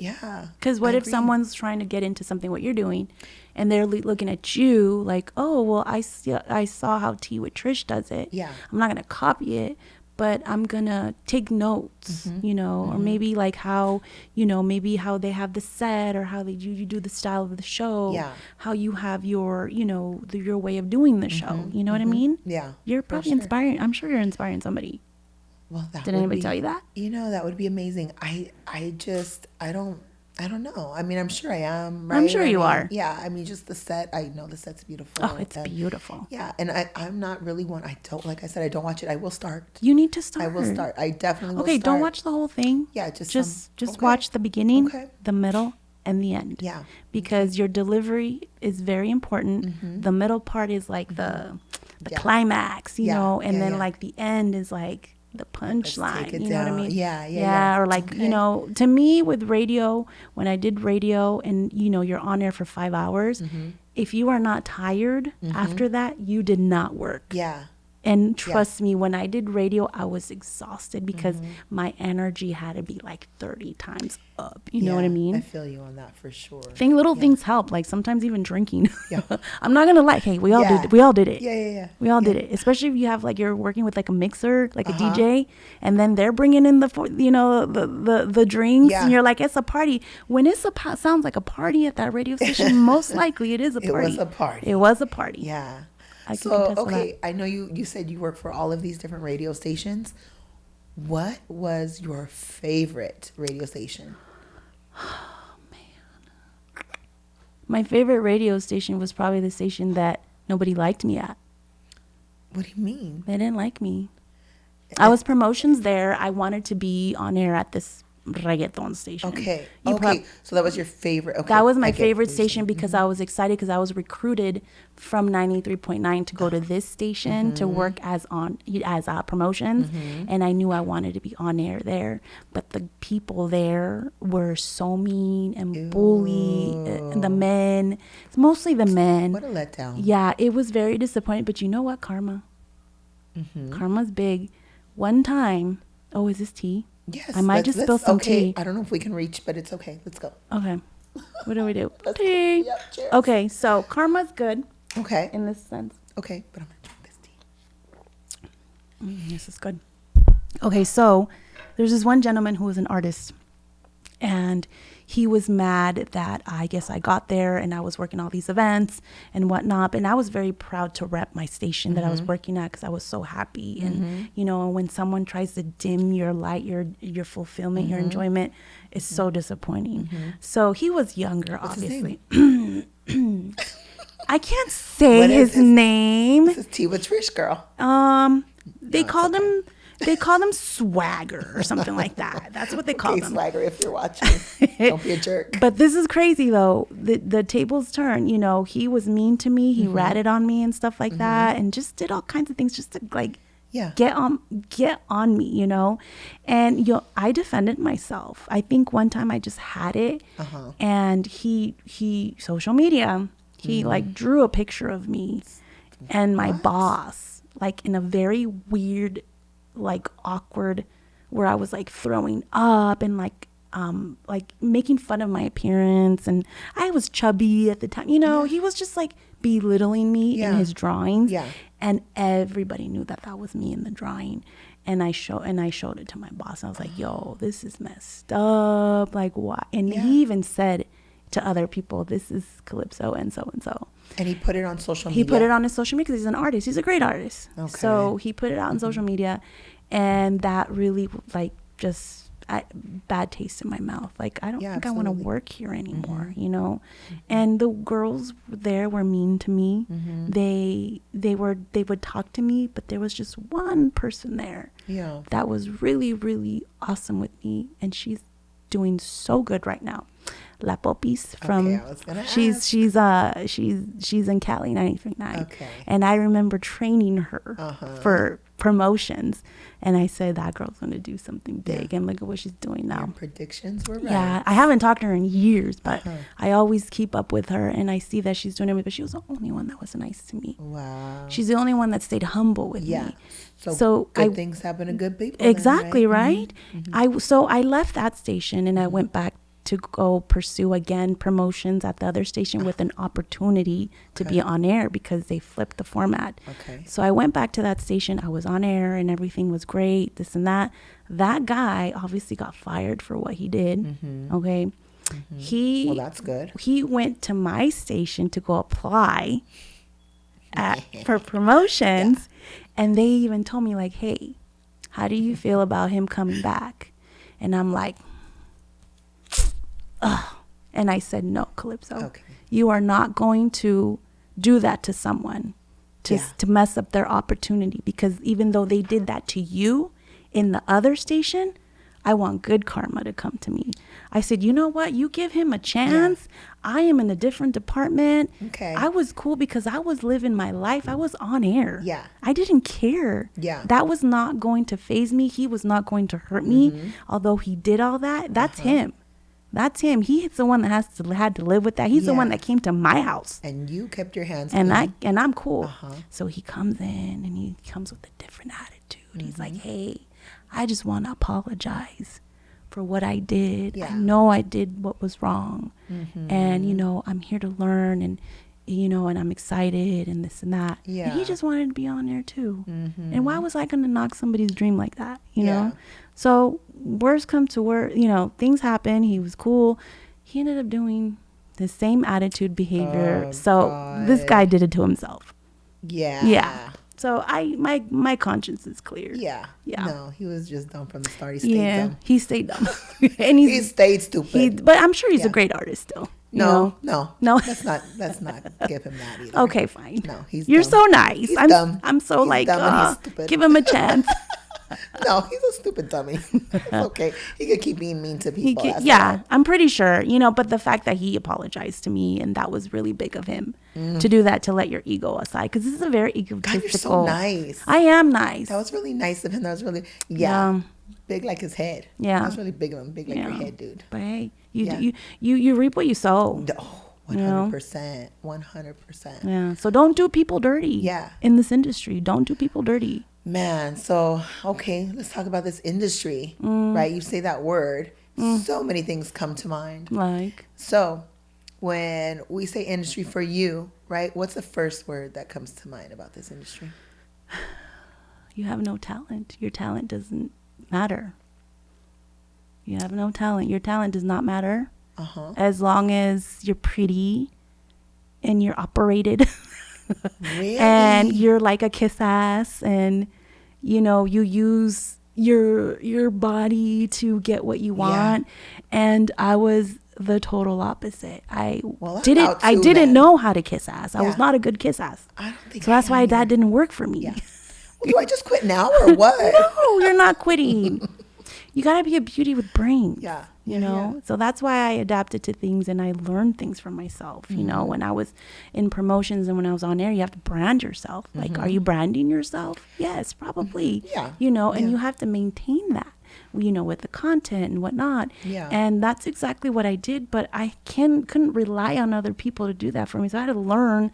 S1: yeah.
S2: Because what if someone's trying to get into something what you're doing, and they're looking at you like, oh, well, I saw how Tea With Trish does it.
S1: Yeah.
S2: I'm not gonna copy it, but I'm gonna take notes. You know, or maybe like how, you know, maybe how they have the set, or how you do the style of the show.
S1: Yeah.
S2: How you have your, you know, your way of doing the show. You know what I mean?
S1: Yeah.
S2: You're probably inspiring. I'm sure you're inspiring somebody.
S1: Well,
S2: did anybody tell you that?
S1: You know, that would be amazing. I don't know. I mean, I'm sure I am. Right?
S2: I'm sure you are.
S1: Yeah. I mean, just the set. I know the set's beautiful.
S2: Oh, it's beautiful.
S1: Yeah. And I'm not really one. I don't, like I said, I don't watch it. I will start.
S2: You need to start.
S1: I will start. I definitely will start.
S2: Okay, don't watch the whole thing.
S1: Yeah. Just
S2: watch the beginning, the middle, and the end.
S1: Yeah.
S2: Because your delivery is very important. The middle part is like the climax, you know, and then like the end is like, the punchline. You know
S1: down.
S2: what I mean?
S1: Yeah.
S2: Or like, you know, to me with radio, when I did radio and, you know, you're on air for 5 hours, if you are not tired after that, you did not work.
S1: Yeah.
S2: And trust me, when I did radio, I was exhausted because my energy had to be like 30 times up. You know what I mean?
S1: I feel you on that for sure.
S2: Little things help, like sometimes even drinking. I'm not going to lie. Hey, we all did it.
S1: Yeah.
S2: We all did it. Especially if you have like, you're working with like a mixer, like a DJ, and then they're bringing in the drinks and you're like, it's a party. When it's sounds like a party at that radio station, most likely it is a party. It was a party.
S1: Yeah. Okay, I know you said you work for all of these different radio stations. What was your favorite radio station?
S2: Oh, man. My favorite radio station was probably the station that nobody liked me at.
S1: What do you mean?
S2: They didn't like me. I was promotions there. I wanted to be on air at this reggaeton station.
S1: Okay. So that was your favorite. Okay.
S2: That was my favorite station because I was excited because I was recruited from 93.9 to go to this station to work as promotions, and I knew I wanted to be on air there. But the people there were so mean and bully the men. It's mostly the men.
S1: What a letdown.
S2: Yeah, it was very disappointing. But you know what? Karma's big. One time, is this tea?
S1: Yes.
S2: I might just spill some tea.
S1: I don't know if we can reach, but it's okay. Let's go.
S2: Okay. What do we do?
S1: Tea. Yep, cheers.
S2: Okay, so karma's good.
S1: Okay.
S2: In this sense.
S1: Okay, but I'm going to drink this tea.
S2: This is good. Okay, so there's this one gentleman who was an artist, and he was mad that I guess I got there and I was working all these events and whatnot. And I was very proud to rep my station that I was working at because I was so happy. And, you know, when someone tries to dim your light, your fulfillment, your enjoyment, it's so disappointing. So he was younger, obviously. I can't say his name.
S1: This is Tea With Trish, girl.
S2: They called him... They call them Swagger or something like that. That's what they call them.
S1: Swagger, if you're watching, don't be a jerk.
S2: But this is crazy, though. The tables turn. You know, he was mean to me. He ratted on me and stuff like that, and just did all kinds of things just to like get on me. You know, and I defended myself. I think one time I just had it, and he social media. He like drew a picture of me and my boss, like in a very weird, like awkward, where I was like throwing up and like making fun of my appearance, and I was chubby at the time, you know. He was just like belittling me in his drawings, and everybody knew that was me in the drawing, and I showed it to my boss, and I was like, yo, this is messed up, like why? And he even said to other people, this is Calipso and so and so.
S1: And he put it on social media.
S2: He put it on his social media because he's an artist. He's a great artist. Okay. So he put it out on social media, and that really like just bad taste in my mouth. Like I don't think I want to work here anymore, you know. And the girls there were mean to me. They would talk to me, but there was just one person there that was really, really awesome with me, and she's doing so good right now. La Popis from she's in Cali 93.9. Okay. And I remember training her for promotions, and I said that girl's going to do something big, and look at what she's doing now.
S1: Your predictions were right.
S2: Yeah, I haven't talked to her in years, but I always keep up with her, and I see that she's doing it. But she was the only one that was nice to me.
S1: Wow.
S2: She's the only one that stayed humble with me.
S1: So good things happen to good people.
S2: Exactly, then, right? I left that station, and I went back to go pursue again promotions at the other station with an opportunity to be on air because they flipped the format. Okay. So I went back to that station. I was on air and everything was great, this and that. That guy obviously got fired for what he did. Okay. Well, that's good. He went to my station to go apply for promotions. And they even told me like, hey, how do you feel about him coming back? And I'm like, ugh. And I said, no, Calipso, you are not going to do that to someone to mess up their opportunity, because even though they did that to you in the other station, I want good karma to come to me. I said, you know what? You give him a chance. Yeah. I am in a different department.
S1: Okay.
S2: I was cool because I was living my life. I was on air.
S1: Yeah.
S2: I didn't care.
S1: Yeah.
S2: That was not going to faze me. He was not going to hurt me. Although he did all that. That's him. That's him. He's the one that had to live with that. He's the one that came to my house.
S1: And you kept your hands
S2: clean. And I'm cool. So he comes in and he comes with a different attitude. He's like, hey, I just want to apologize for what I did. I know I did what was wrong. And, you know, I'm here to learn and, you know, and I'm excited and this and that.
S1: Yeah.
S2: And he just wanted to be on there too. And why was I going to knock somebody's dream like that, you know? So worst come to worst, you know, things happen. He was cool. He ended up doing the same attitude behavior. This guy did it to himself. Yeah. So my conscience is clear.
S1: Yeah. No, he was just dumb from the start. He stayed dumb.
S2: He stayed dumb. And
S1: he stayed stupid.
S2: But I'm sure he's a great artist still.
S1: No. Let's not give him that either.
S2: Okay, fine.
S1: No, he's
S2: You're
S1: dumb.
S2: so nice.
S1: He's dumb.
S2: I'm so
S1: he's
S2: like,
S1: dumb and he's stupid.
S2: give him a chance.
S1: No, he's a stupid dummy. It's okay. He could keep being mean to people.
S2: I'm pretty sure, you know, but the fact that he apologized to me, and that was really big of him to do that, to let your ego aside, because this is a very egotistical.
S1: God, you're so nice.
S2: I am nice.
S1: That was really nice of him. That was really, big like his head.
S2: Yeah.
S1: That was really big of him. Big like your head, dude.
S2: But hey, you reap what you sow.
S1: Oh, 100%. 100%.
S2: Yeah. So don't do people dirty.
S1: Yeah.
S2: In this industry, don't do people dirty.
S1: Man, so, okay, let's talk about this industry, right? You say that word, so many things come to mind.
S2: Like?
S1: So, when we say industry for you, right, what's the first word that comes to mind about this industry?
S2: You have no talent. Your talent doesn't matter. You have no talent. Your talent does not matter. As long as you're pretty and you're operated.
S1: Really?
S2: And you're like a kiss ass, and you know, you use your body to get what you want. And I was the total opposite. I didn't know how to kiss ass. I was not a good kiss ass.
S1: I don't think
S2: so. That's why that didn't work for me.
S1: Well, do I just quit now or what?
S2: No, you're not quitting. You gotta be a beauty with brains.
S1: Yeah.
S2: You know, so that's why I adapted to things and I learned things for myself. You know, when I was in promotions and when I was on air, you have to brand yourself. Like, are you branding yourself? Yes, probably.
S1: Yeah.
S2: You know, and you have to maintain that, you know, with the content and whatnot.
S1: Yeah.
S2: And that's exactly what I did. But I couldn't rely on other people to do that for me. So I had to learn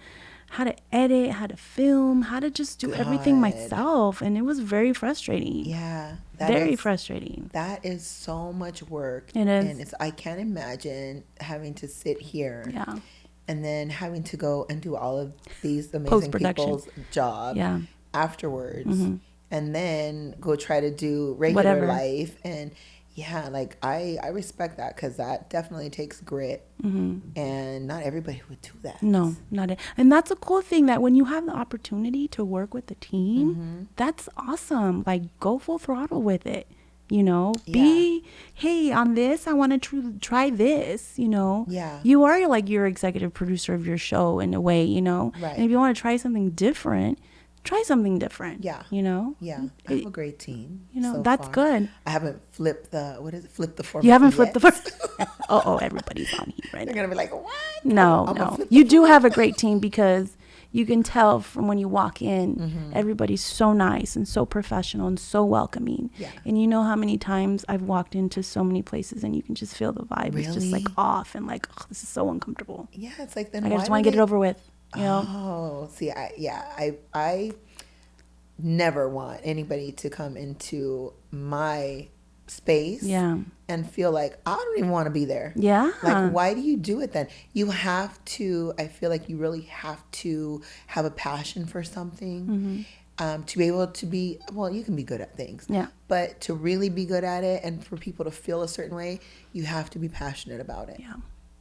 S2: how to edit, how to film, how to just do everything myself. And it was very frustrating.
S1: Yeah.
S2: Very frustrating.
S1: That is so much work.
S2: It is.
S1: And I can't imagine having to sit here and then having to go and do all of these amazing people's job afterwards. And then go try to do regular life. And like I respect that, because that definitely takes grit. And not everybody would do that.
S2: No, not it. And that's a cool thing, that when you have the opportunity to work with the team, that's awesome. Like, go full throttle with it. You know, hey, on this, I want to try this, you know.
S1: Yeah.
S2: You are like your executive producer of your show in a way, you know.
S1: Right.
S2: And if you want to try something different, try something different.
S1: Yeah.
S2: You know?
S1: Yeah. I have a great team.
S2: You know,
S1: so
S2: that's
S1: far.
S2: good.
S1: I haven't flipped the format.
S2: You haven't flipped the format. Everybody's on heat right now.
S1: They're going to be like, what?
S2: No. You do have a great team, because you can tell from when you walk in, everybody's so nice and so professional and so welcoming.
S1: Yeah.
S2: And you know how many times I've walked into so many places and you can just feel the vibe is just like off and like, oh, this is so uncomfortable.
S1: Yeah, it's like, then
S2: I just want to get it over with. You know?
S1: Oh, see, I never want anybody to come into my space and feel like I don't even want to be there.
S2: Yeah.
S1: Like, why do you do it then? You have to, I feel like you really have to have a passion for something to be able to be, well, you can be good at things.
S2: Yeah.
S1: But to really be good at it and for people to feel a certain way, you have to be passionate about it.
S2: Yeah.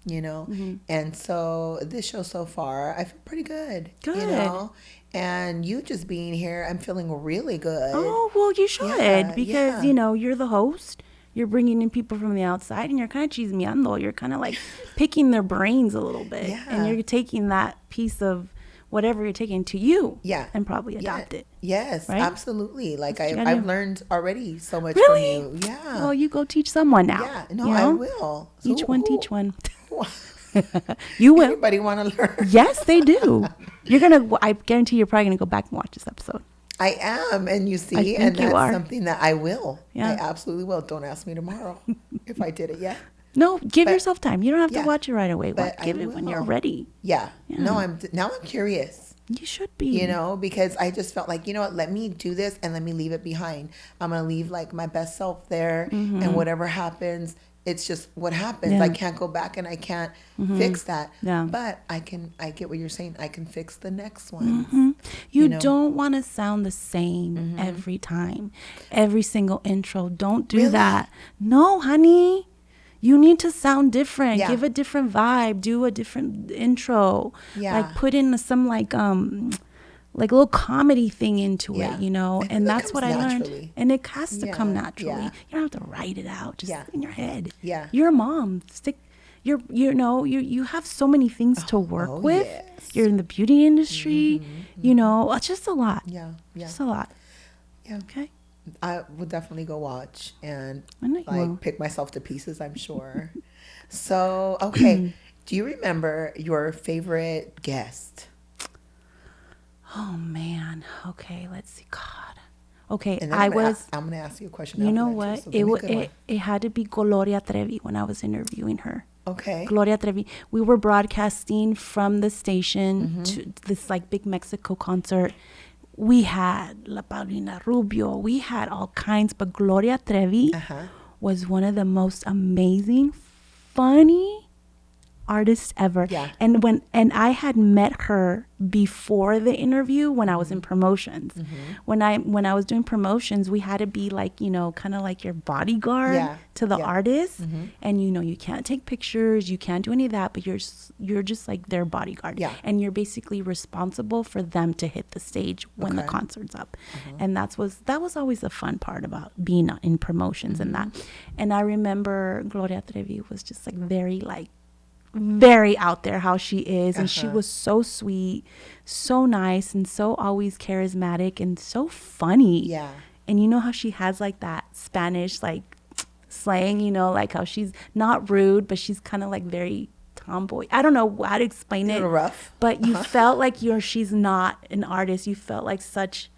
S1: You know? And so this show so far, I feel pretty good.
S2: Good.
S1: You know? And you just being here, I'm feeling really good.
S2: Oh, well, you should, because, you know, you're the host. You're bringing in people from the outside, and you're kind of chismeando. You're kind of like picking their brains a little bit. Yeah. And you're taking that piece of whatever you're taking to you.
S1: Yeah.
S2: And probably adopt it.
S1: Yes,
S2: right?
S1: Absolutely. Like I've learned already so much
S2: really?
S1: from you. Yeah.
S2: Well, you go teach someone now.
S1: Yeah. No, I will. So
S2: Each one teach one. You will.
S1: Everybody want to learn.
S2: Yes, they do. I guarantee you're probably going to go back and watch this episode.
S1: I am. And you see, and that's something that I will. Yeah. I absolutely will. Don't ask me tomorrow if I did it yet.
S2: No, give yourself time. You don't have to watch it right away. Give it when you're ready.
S1: Yeah. No, I'm curious.
S2: You should be.
S1: Because I just felt like, what, let me do this and let me leave it behind. I'm going to leave like my best self there, and whatever happens, it's just what happens. I can't go back and I can't fix that. Yeah. But I get what you're saying. I can fix the next one.
S2: You don't want to sound the same every time. Every single intro. Don't do that. No, honey. You need to sound different. Give a different vibe. Do a different intro. Yeah. Like put in some like little comedy thing into it, and that's what I learned. And it has to come naturally. Yeah. You don't have to write it out, just in your head. Yeah. You're a mom. You have so many things to work with. Yes. You're in the beauty industry. It's just a lot. Yeah. Just a lot.
S1: Yeah. Okay. I will definitely go watch and pick myself to pieces, I'm sure. So, okay. Do you remember your favorite guest?
S2: Oh, man. Okay. Let's see. God. Okay.
S1: I'm going to ask you a question.
S2: You know what? It had to be Gloria Trevi when I was interviewing her.
S1: Okay.
S2: Gloria Trevi. We were broadcasting from the station to this like big Mexico concert. We had La Paulina Rubio. We had all kinds, but Gloria Trevi was one of the most amazing, funny artists ever. Yeah. And I had met her before the interview when I was in promotions. When I was doing promotions, we had to be like, kind of like your bodyguard to the artist. And you can't take pictures, you can't do any of that, but you're just like their bodyguard. Yeah. And you're basically responsible for them to hit the stage when the concert's up. And that was always the fun part about being in promotions and that. And I remember Gloria Trevi was just like very out there how she is, and she was so sweet, so nice, and so always charismatic and so funny. Yeah. And how she has like that Spanish like slang, like how she's not rude, but she's kind of like very tomboy. I don't know how to explain it. A
S1: little rough.
S2: But you felt like she's not an artist. You felt like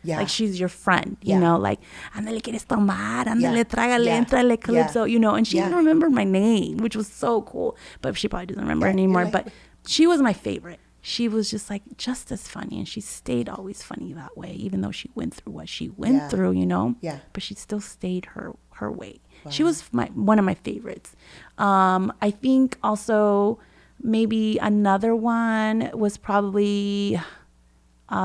S2: like she's your friend, like, ándale, quieres tomar, ándale, trágale, entrale, Calipso, and she even remembered my name, which was so cool. But she probably doesn't remember anymore. But she was my favorite. She was just as funny, and she stayed always funny that way, even though she went through what she went through, Yeah. But she still stayed her way. Wow. She was one of my favorites. I think also maybe another one was probably,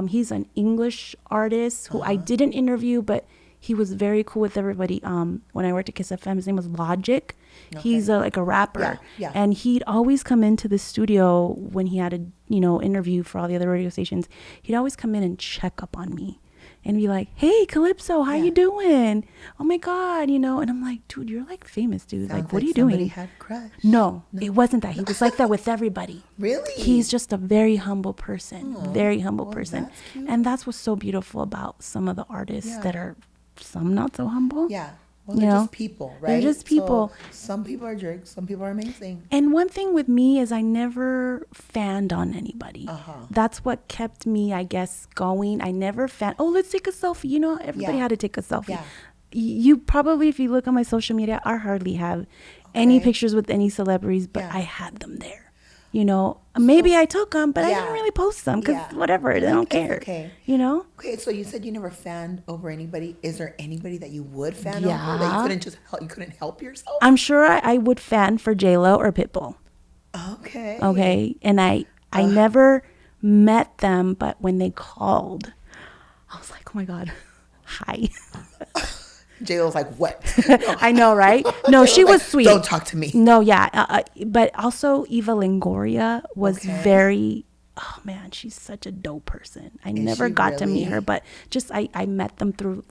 S2: he's an English artist who I didn't interview, but he was very cool with everybody. When I worked at Kiss FM, his name was Logic. Okay. He's like a rapper. Yeah. And he'd always come into the studio when he had a, interview for all the other radio stations. He'd always come in and check up on me and be like, "Hey, Calipso, how you doing? Oh my God," and I'm like, "Dude, you're like famous, dude.
S1: Sounds
S2: like, what are you doing?"
S1: Somebody had a crush.
S2: No, it wasn't that. He was like that with everybody.
S1: Really?
S2: He's just a very humble person. Very humble person. That's cute. And that's what's so beautiful about some of the artists that are some not so humble.
S1: Yeah. Well, they're just people, right?
S2: They're just people.
S1: So some people are jerks. Some people are amazing.
S2: And one thing with me is I never fanned on anybody. That's what kept me, I guess, going. I never let's take a selfie. Everybody had to take a selfie. Yeah. You probably, if you look on my social media, I hardly have any pictures with any celebrities, but I had them there. Maybe I took them, but I didn't really post them because whatever, they don't care. Okay.
S1: Okay, so you said you never fanned over anybody. Is there anybody that you would fan over that you couldn't help yourself?
S2: I'm sure I would fan for J-Lo or Pitbull.
S1: Okay.
S2: Okay, and I never met them, but when they called, I was like, oh my God, hi.
S1: J-Lo's like, what?
S2: I know, right? No, she was sweet.
S1: Don't talk to me.
S2: No, yeah. But also Eva Longoria was very oh man, she's such a dope person. I never got to meet her, but just I met them through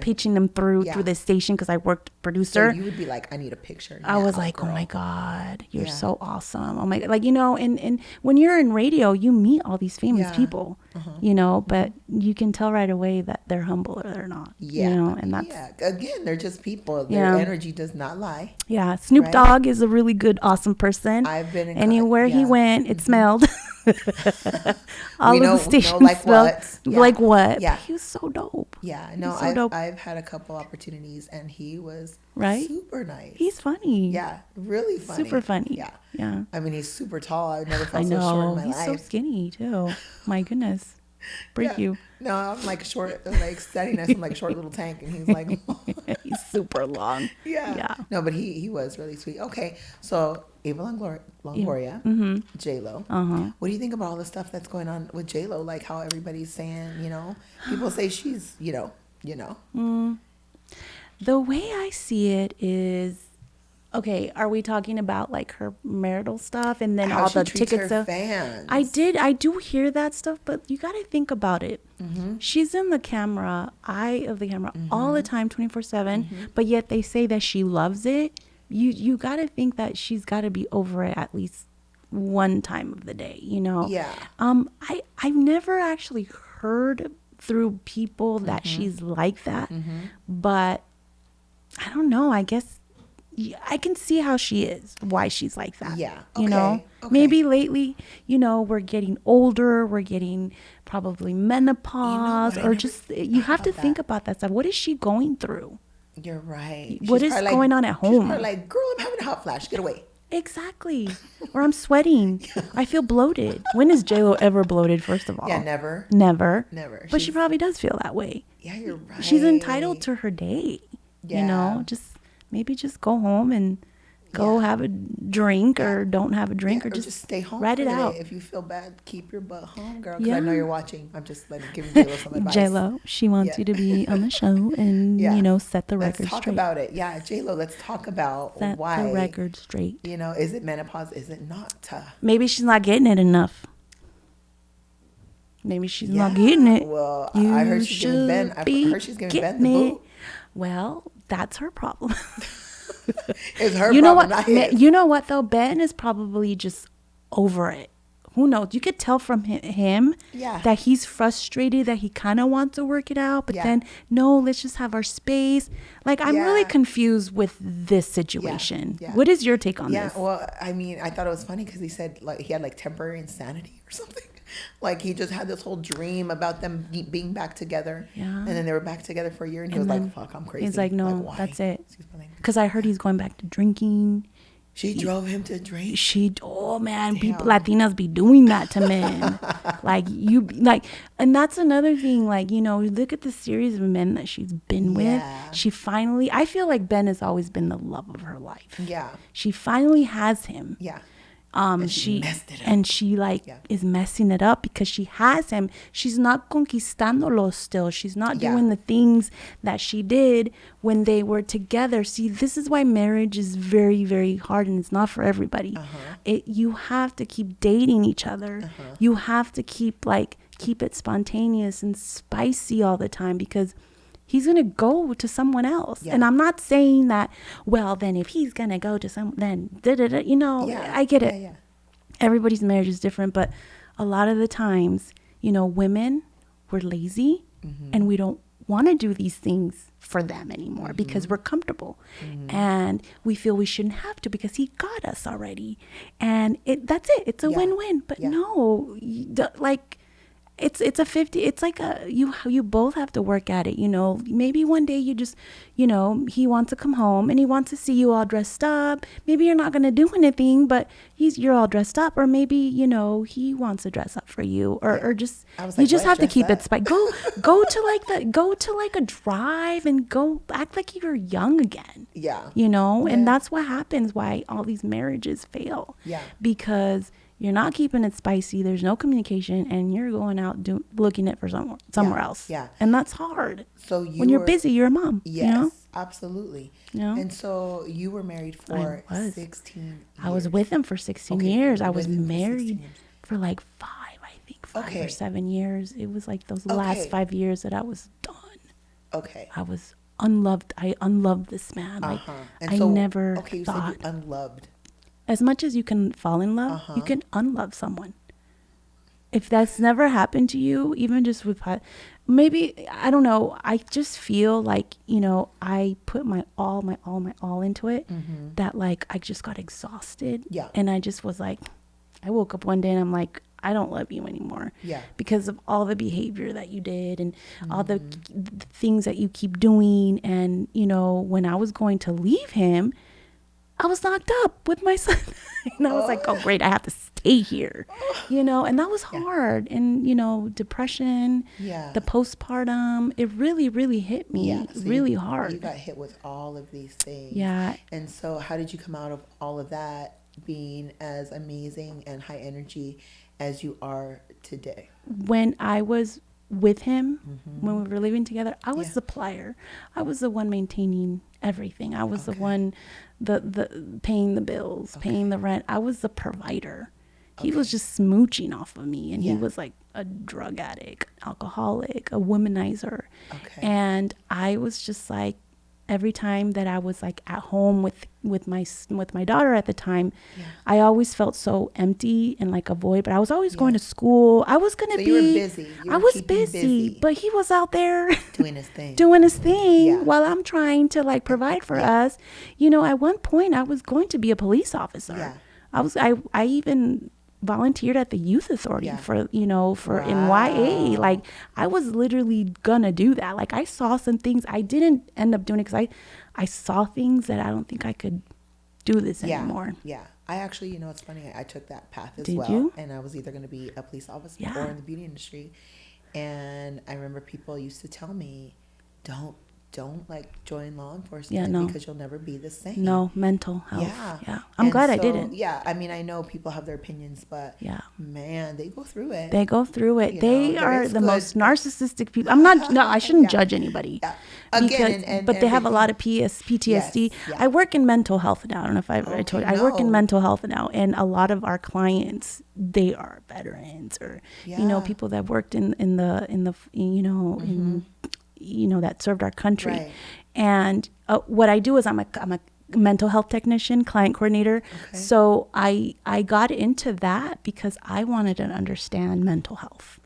S2: pitching them through the station because I worked producer.
S1: So you would be like, I need a picture.
S2: I was like, girl. Oh my God, you're so awesome. Oh my God, like, you know, and when you're in radio, you meet all these famous people, you know, but you can tell right away that they're humble or they're not. You know, and that's
S1: again, they're just people. Their energy does not lie.
S2: Yeah, Snoop Dogg is a really good, awesome person.
S1: I've been in
S2: anywhere he went, it smelled. All of the stations
S1: like
S2: smelled
S1: what?
S2: like what?
S1: Yeah,
S2: but he was so dope.
S1: Yeah, no, I've had a couple opportunities, and he was super nice.
S2: He's funny.
S1: Yeah, really funny.
S2: Super funny.
S1: Yeah,
S2: yeah.
S1: I mean, he's super tall. I've never felt so short in my life.
S2: He's so skinny too. My goodness, break you.
S1: No, I'm like short, like standing next to him like short little tank, and he's like,
S2: he's super long.
S1: Yeah. No, but he was really sweet. Okay, so Eva Longoria, J-Lo. What do you think about all the stuff that's going on with J-Lo? Like how everybody's saying, you know, people say she's, you know.
S2: The way I see it is, okay, are we talking about like her marital stuff and then
S1: how
S2: all
S1: she
S2: the
S1: treats
S2: tickets?
S1: Her fans.
S2: I do hear that stuff, but you got to think about it. She's in the eye of the camera all the time, 24/7, but yet they say that she loves it. You got to think that she's got to be over it at least one time of the day, you know?
S1: Yeah.
S2: I've never actually heard through people that she's like that, but I don't know. I guess I can see how she is, why she's like that.
S1: Yeah.
S2: Okay. You know, maybe lately, you know, we're getting older, we're getting probably menopause, or just, you have to think about that stuff. What is she going through?
S1: You're right.
S2: What is going on at home?
S1: She's probably like, girl, I'm having a hot flash. Get away.
S2: Exactly. Or I'm sweating. I feel bloated. When is J-Lo ever bloated, first of all?
S1: Yeah, never.
S2: Never.
S1: Never.
S2: But she probably does feel that way.
S1: Yeah, you're right.
S2: She's entitled to her day. Yeah. You know, maybe just go home and go have a drink or don't have a drink or just
S1: stay home.
S2: Write it out.
S1: If you feel bad, keep your butt home, girl. Because I know you're watching. I'm just giving J-Lo some advice.
S2: J-Lo, she wants you to be on the show and, you know, set the record straight.
S1: Let's talk about it. Yeah, J-Lo, let's talk about why.
S2: Set the record straight.
S1: You know, is it menopause? Is it not?
S2: Maybe she's not getting it enough. Maybe she's not getting it.
S1: Well, I heard she's giving Ben. I heard she's giving Ben the boot.
S2: Well, that's her problem.
S1: It's her
S2: you know
S1: problem,
S2: what?
S1: not his.
S2: You know what though? Ben is probably just over it. Who knows? You could tell from him that he's frustrated, that he kind of wants to work it out, but then no, let's just have our space. Like I'm really confused with this situation. Yeah. What is your take on this?
S1: Yeah, well, I mean, I thought it was funny because he said like he had like temporary insanity or something. Like he just had this whole dream about them being back together. Yeah. And then they were back together for a year and he was like, fuck, I'm crazy.
S2: He's like, no, that's it. Because I heard he's going back to drinking.
S1: She drove him to drink.
S2: Oh man, people, Latinas be doing that to men. And that's another thing. Like, you know, look at the series of men that she's been with. She finally, I feel like Ben has always been the love of her life. Yeah. She finally has him. Yeah. And she messed it up. And she is messing it up because she has him. She's not conquistándolo still. She's not doing the things that she did when they were together. See, this is why marriage is very, very hard and it's not for everybody. You have to keep dating each other. You have to keep it spontaneous and spicy all the time because he's going to go to someone else. Yeah. And I'm not saying that, well, then if he's going to go to you know, I get it. Yeah. Everybody's marriage is different, but a lot of the times, you know, women, we're lazy and we don't want to do these things for them anymore because we're comfortable and we feel we shouldn't have to because he got us already. And that's it. It's a win-win. But no, it's a 50, it's like you both have to work at it, you know. Maybe one day you just, you know, he wants to come home and he wants to see you all dressed up. Maybe you're not going to do anything, but you're all dressed up, or maybe, you know, he wants to dress up for you or just, you just have to keep it spicy. Go to a drive and go act like you're young again. Yeah. You know, and that's what happens why all these marriages fail. Yeah. Because you're not keeping it spicy. There's no communication, and you're going out looking it for somewhere else. Yeah, and that's hard. So when you're busy, you're a mom.
S1: Yes,
S2: you know?
S1: Absolutely.
S2: You know?
S1: And so you were married for 16 years.
S2: I was with him for 16 years. I was married for like 5, I like 5 or 7 years. It was like those last 5 years that I was done.
S1: Okay.
S2: I was unloved. I unloved this man. Like and so, I never
S1: you
S2: thought.
S1: Said you unloved.
S2: As much as you can fall in love, you can unlove someone. If that's never happened to you, even just with, maybe, I don't know, I just feel like, you know, I put my all into it, that like I just got exhausted. Yeah. And I just was like, I woke up one day and I'm like, I don't love you anymore. Yeah. Because of all the behavior that you did and all the things that you keep doing. And, you know, when I was going to leave him, I was knocked up with my son. And I was like, oh, great, I have to stay here. You know, and that was hard. And, you know, depression, the postpartum, it really, really hit me really hard.
S1: You got hit with all of these things.
S2: Yeah.
S1: And so how did you come out of all of that being as amazing and high energy as you are today?
S2: When I was with him, when we were living together, I was the plier. I was the one maintaining everything. I was the one the paying the bills, paying the rent. I was the provider. He was just smooching off of me, and he was like a drug addict, alcoholic, a womanizer. And I was just like, every time that I was like at home with my daughter at the time, I always felt so empty and like a void. But I was always going to school. I was gonna be.
S1: You were busy.
S2: I was busy, but he was out there
S1: doing his thing.
S2: While I'm trying to like provide for us. You know, at one point I was going to be a police officer. I even volunteered at the youth authority for, you know, for in YA. Like I was literally gonna do that. Like I saw some things. I didn't end up doing it because I saw things that I don't think I could do this anymore.
S1: Yeah. I actually, you know, it's funny. I took that path as
S2: Did
S1: well.
S2: You?
S1: And I was either going to be a police officer or in the beauty industry. And I remember people used to tell me, don't like join law enforcement because you'll never be the same.
S2: No, mental health. Yeah. I'm glad I didn't.
S1: Yeah. I mean, I know people have their opinions, but man, they go through it.
S2: They are the most narcissistic people. I shouldn't judge anybody. Yeah. Again, but they have a lot of PTSD. Yes, I work in mental health now. I don't know if I told you. I work in mental health now, and a lot of our clients, they are veterans or you know, people that worked in the you know in you know, that served our country. Right. And what I do is I'm a mental health technician, client coordinator. So I got into that because I wanted to understand mental health.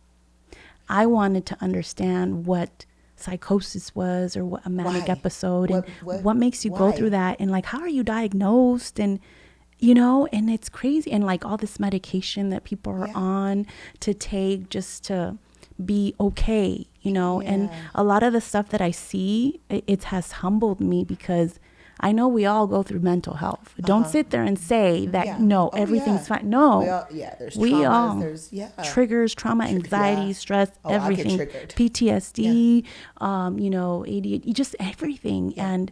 S2: I wanted to understand what psychosis was, or what a manic episode, and what makes you go through that, and like how are you diagnosed, and you know, and it's crazy, and like all this medication that people are on to take just to be okay, you know. And a lot of the stuff that I see, it has humbled me, because I know we all go through mental health. Don't sit there and say that everything's fine. No,
S1: there's
S2: we all
S1: there's
S2: triggers, trauma, anxiety, stress, everything, PTSD, you know, ADHD, just everything. And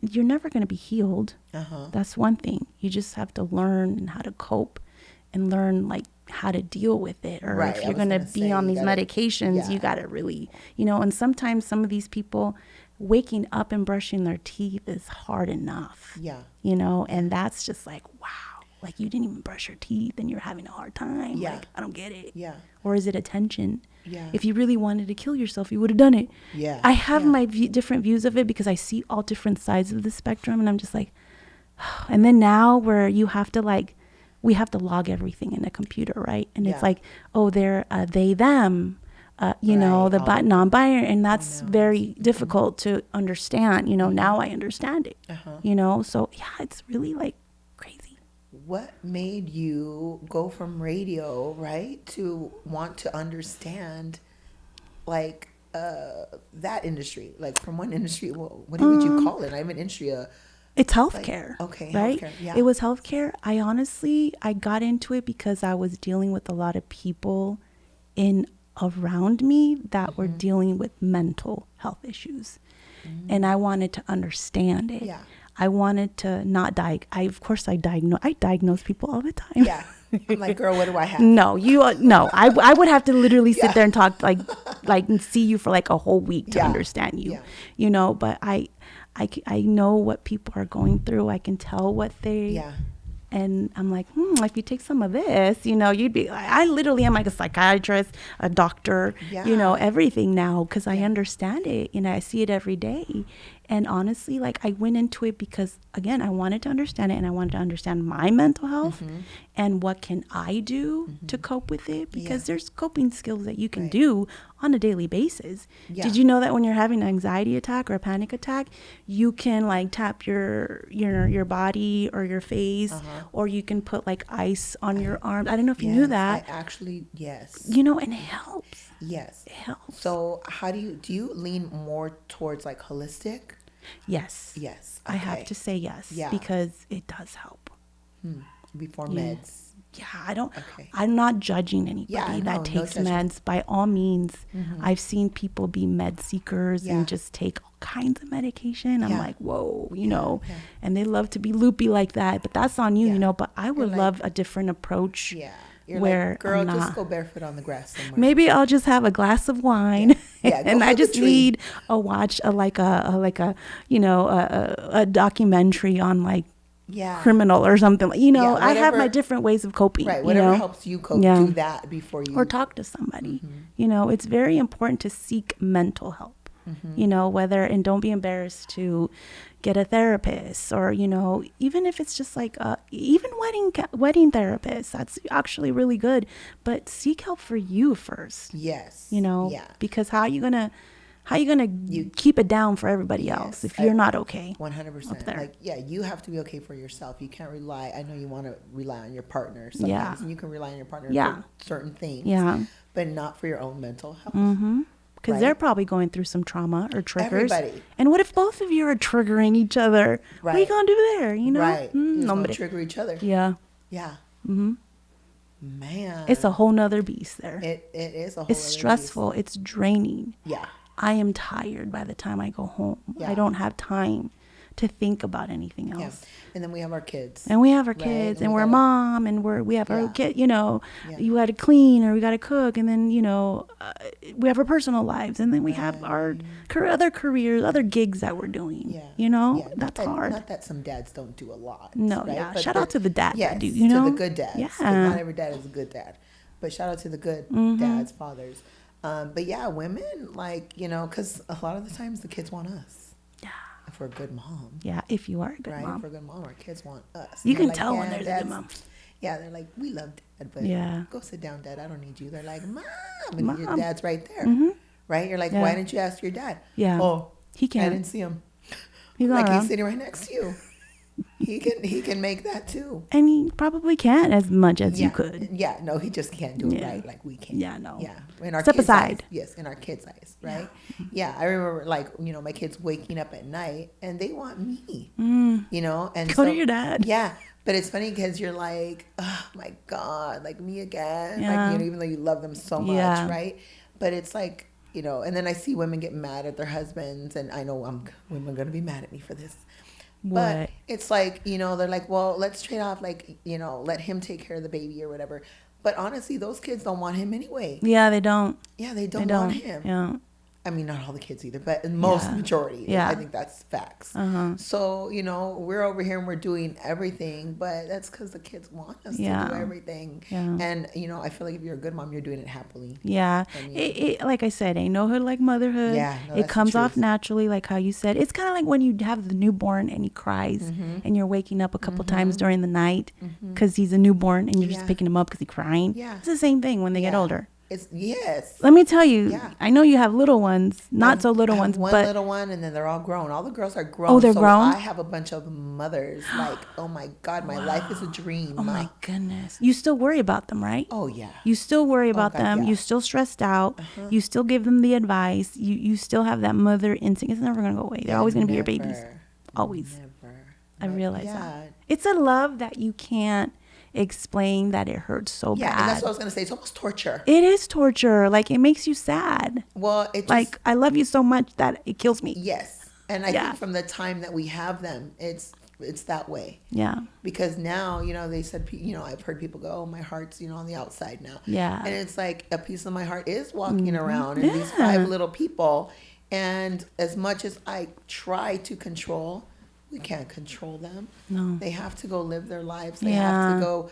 S2: you're never going to be healed. That's one thing. You just have to learn how to cope and learn like how to deal with it, or if you're going to be on these medications, you got to really, you know. And sometimes some of these people, waking up and brushing their teeth is hard enough, you know, and that's just like, wow, like you didn't even brush your teeth and you're having a hard time. Like, I don't get it. Or is it attention? If you really wanted to kill yourself, you would have done it. I have my different views of it, because I see all different sides of the spectrum, and I'm just like, and then now where you have to like, we have to log everything in a computer, right? And it's like, oh, they're they, them, you know, the non-binary, and that's very difficult to understand. You know, now I understand it. You know, so yeah, it's really like crazy.
S1: What made you go from radio, right, to want to understand, like that industry, like from one industry? Well, what would you call it? I'm an industry.
S2: It's healthcare.
S1: Like, okay,
S2: right?
S1: Healthcare,
S2: It was healthcare. I got into it because I was dealing with a lot of people around me that were dealing with mental health issues. And I wanted to understand it. I wanted to not I diagnose people all the time.
S1: I'm like, girl, what do I have?
S2: No, I would have to literally sit there and talk like and see you for like a whole week to understand you, you know. But I know what people are going through. I can tell what they And I'm like, if you take some of this, you'd be, I literally am like a psychiatrist, a doctor, everything now, because I understand it. I see it every day. And honestly, like, I went into it because, again, I wanted to understand it, and I wanted to understand my mental health and what can I do to cope with it, because there's coping skills that you can do on a daily basis. Did you know that when you're having an anxiety attack or a panic attack, you can like tap your body or your face, or you can put like ice on your arm? I don't know if you knew that.
S1: I actually, yes.
S2: And it helps.
S1: Yes.
S2: It helps.
S1: So how do you lean more towards like holistic?
S2: Yes.
S1: Yes.
S2: Okay. I have to say yes, because it does help.
S1: Before meds.
S2: Yeah, I'm not judging anybody that takes meds. By all means, I've seen people be med seekers and just take all kinds of medication. I'm like, whoa, and they love to be loopy like that, but that's on you, but I would love a different approach. Yeah.
S1: You're where like, girl, just go barefoot on the grass somewhere.
S2: Maybe I'll just have a glass of wine, and I just need a documentary on like criminal or something. I have my different ways of coping.
S1: Right, whatever helps you cope. Do that before you
S2: or talk to somebody. It's very important to seek mental help. Whether, and don't be embarrassed to get a therapist, or even if it's just like even wedding therapists, that's actually really good, but seek help for you first. Because how are you gonna keep it down for everybody else if you're not okay?
S1: 100%. Like, you have to be okay for yourself. You can't rely. I know you want to rely on your partner sometimes, and you can rely on your partner for certain things, but not for your own mental health.
S2: Because they're probably going through some trauma or triggers.
S1: Everybody.
S2: And what if both of you are triggering each other? What are you going to do there?
S1: Right. Don't trigger each other.
S2: Yeah.
S1: Yeah. Man.
S2: It's a whole nother beast there.
S1: It is a whole
S2: It's stressful.
S1: Beast.
S2: It's draining.
S1: Yeah.
S2: I am tired by the time I go home. I don't have time to think about anything else.
S1: Yeah. And then we have our kids.
S2: And we're a mom, and we have our kid, you got to clean, or we got to cook, and then, we have our personal lives, and then we have our other careers, other gigs that we're doing. That's hard.
S1: Not that some dads don't do a lot.
S2: No,
S1: right?
S2: But shout out to the dads that do,
S1: to the good dads. Yeah. Not every dad is a good dad, but shout out to the good dads, fathers. But women, like, because a lot of the times the kids want us. If we're a good mom.
S2: Yeah, if you are a good mom.
S1: If we're a good mom, our kids want us.
S2: You can tell when there's a good mom.
S1: Yeah, they're like, we love dad, but go sit down, dad. I don't need you. They're like, mom. And your dad's right there. Right? You're like, why didn't you ask your dad?
S2: Yeah.
S1: Oh,
S2: he can't.
S1: I didn't see him.
S2: He's
S1: sitting right next to you. He can make that too.
S2: And he probably can't as much as you could.
S1: Yeah, no, he just can't do it right like we can.
S2: Yeah, no.
S1: Yeah. In our
S2: Step aside.
S1: Eyes. Yes, in our kids' eyes, right? Yeah, I remember like, my kids waking up at night and they want me, and
S2: go to your dad.
S1: Yeah. But it's funny because you're like, oh my God, like me again. Like, even though you love them so much, right? But it's like, and then I see women get mad at their husbands, and I know women are going to be mad at me for this. But it's like, they're like, well, let's trade off, like, let him take care of the baby or whatever. But honestly, those kids don't want him anyway.
S2: Yeah, they don't.
S1: Yeah, they don't want him.
S2: Yeah.
S1: I mean, not all the kids either, but in most majority. Yeah. I think that's facts. So, we're over here and we're doing everything, but that's because the kids want us to do everything. Yeah. And, I feel like if you're a good mom, you're doing it happily.
S2: Yeah. I mean, like I said, ain't no hood like motherhood. Yeah. No, it comes off naturally, like how you said. It's kind of like when you have the newborn and he cries and you're waking up a couple times during the night because he's a newborn and you're just picking him up because he's crying. Yeah. It's the same thing when they get older. Let me tell you, I know you have little ones, not so little ones,
S1: one
S2: but
S1: little one, and then they're all grown. All the girls are grown.
S2: Oh, they're grown?
S1: I have a bunch of mothers. Like, oh my God, my life is a dream.
S2: Oh my goodness. You still worry about them, right?
S1: Oh yeah.
S2: You still worry about them. Yeah. You still stressed out. You still give them the advice. You still have that mother instinct. It's never gonna go away. They're always gonna be your babies. Always.
S1: Never.
S2: I realize that. It's a love that you can't explain, that it hurts so bad.
S1: Yeah, and that's what I was going to say. It's almost torture.
S2: It is torture. Like, it makes you sad.
S1: Well, it just,
S2: like, I love you so much that it kills me.
S1: Yes. And I think from the time that we have them, it's that way. Yeah. Because now, they said, I've heard people go, oh, my heart's, on the outside now. Yeah. And it's like a piece of my heart is walking around and these 5 little people. And as much as I try to control, we can't control them.
S2: No.
S1: They have to go live their lives. They have to go,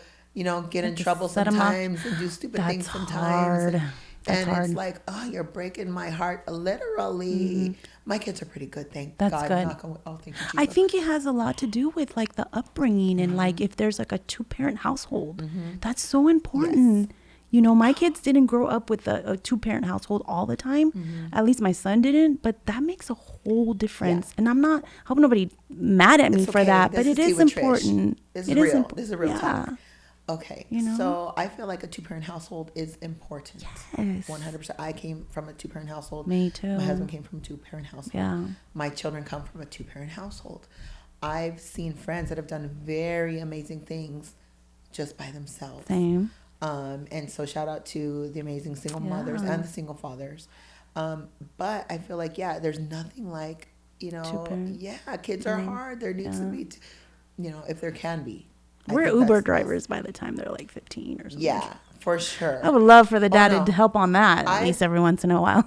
S1: get in trouble sometimes and do stupid things sometimes.
S2: That's hard.
S1: It's like, oh, you're breaking my heart, literally. My kids are pretty good, thank
S2: That's
S1: God.
S2: good.
S1: Knock on wood. Oh, thank you, Jesus.
S2: I think it has a lot to do with like the upbringing and like if there's like a 2-parent household. That's so important. Yes. My kids didn't grow up with a 2-parent household all the time. At least my son didn't, but that makes a whole difference. And I hope nobody mad at me for that, but it is important.
S1: This is real. This is a real talk. Okay,
S2: You know?
S1: So I feel like a 2-parent household is important.
S2: Yes.
S1: 100%. I came from a 2-parent household.
S2: Me too.
S1: My husband came from a 2-parent household.
S2: Yeah.
S1: My children come from a 2-parent household. I've seen friends that have done very amazing things just by themselves.
S2: Same.
S1: And so shout out to the amazing single mothers and the single fathers. But I feel like, there's nothing like, kids are hard. There needs to be, if there can be.
S2: We're Uber drivers by the time they're like 15 or something.
S1: Yeah, for sure.
S2: I would love for the dad to help on that at least every once in a while.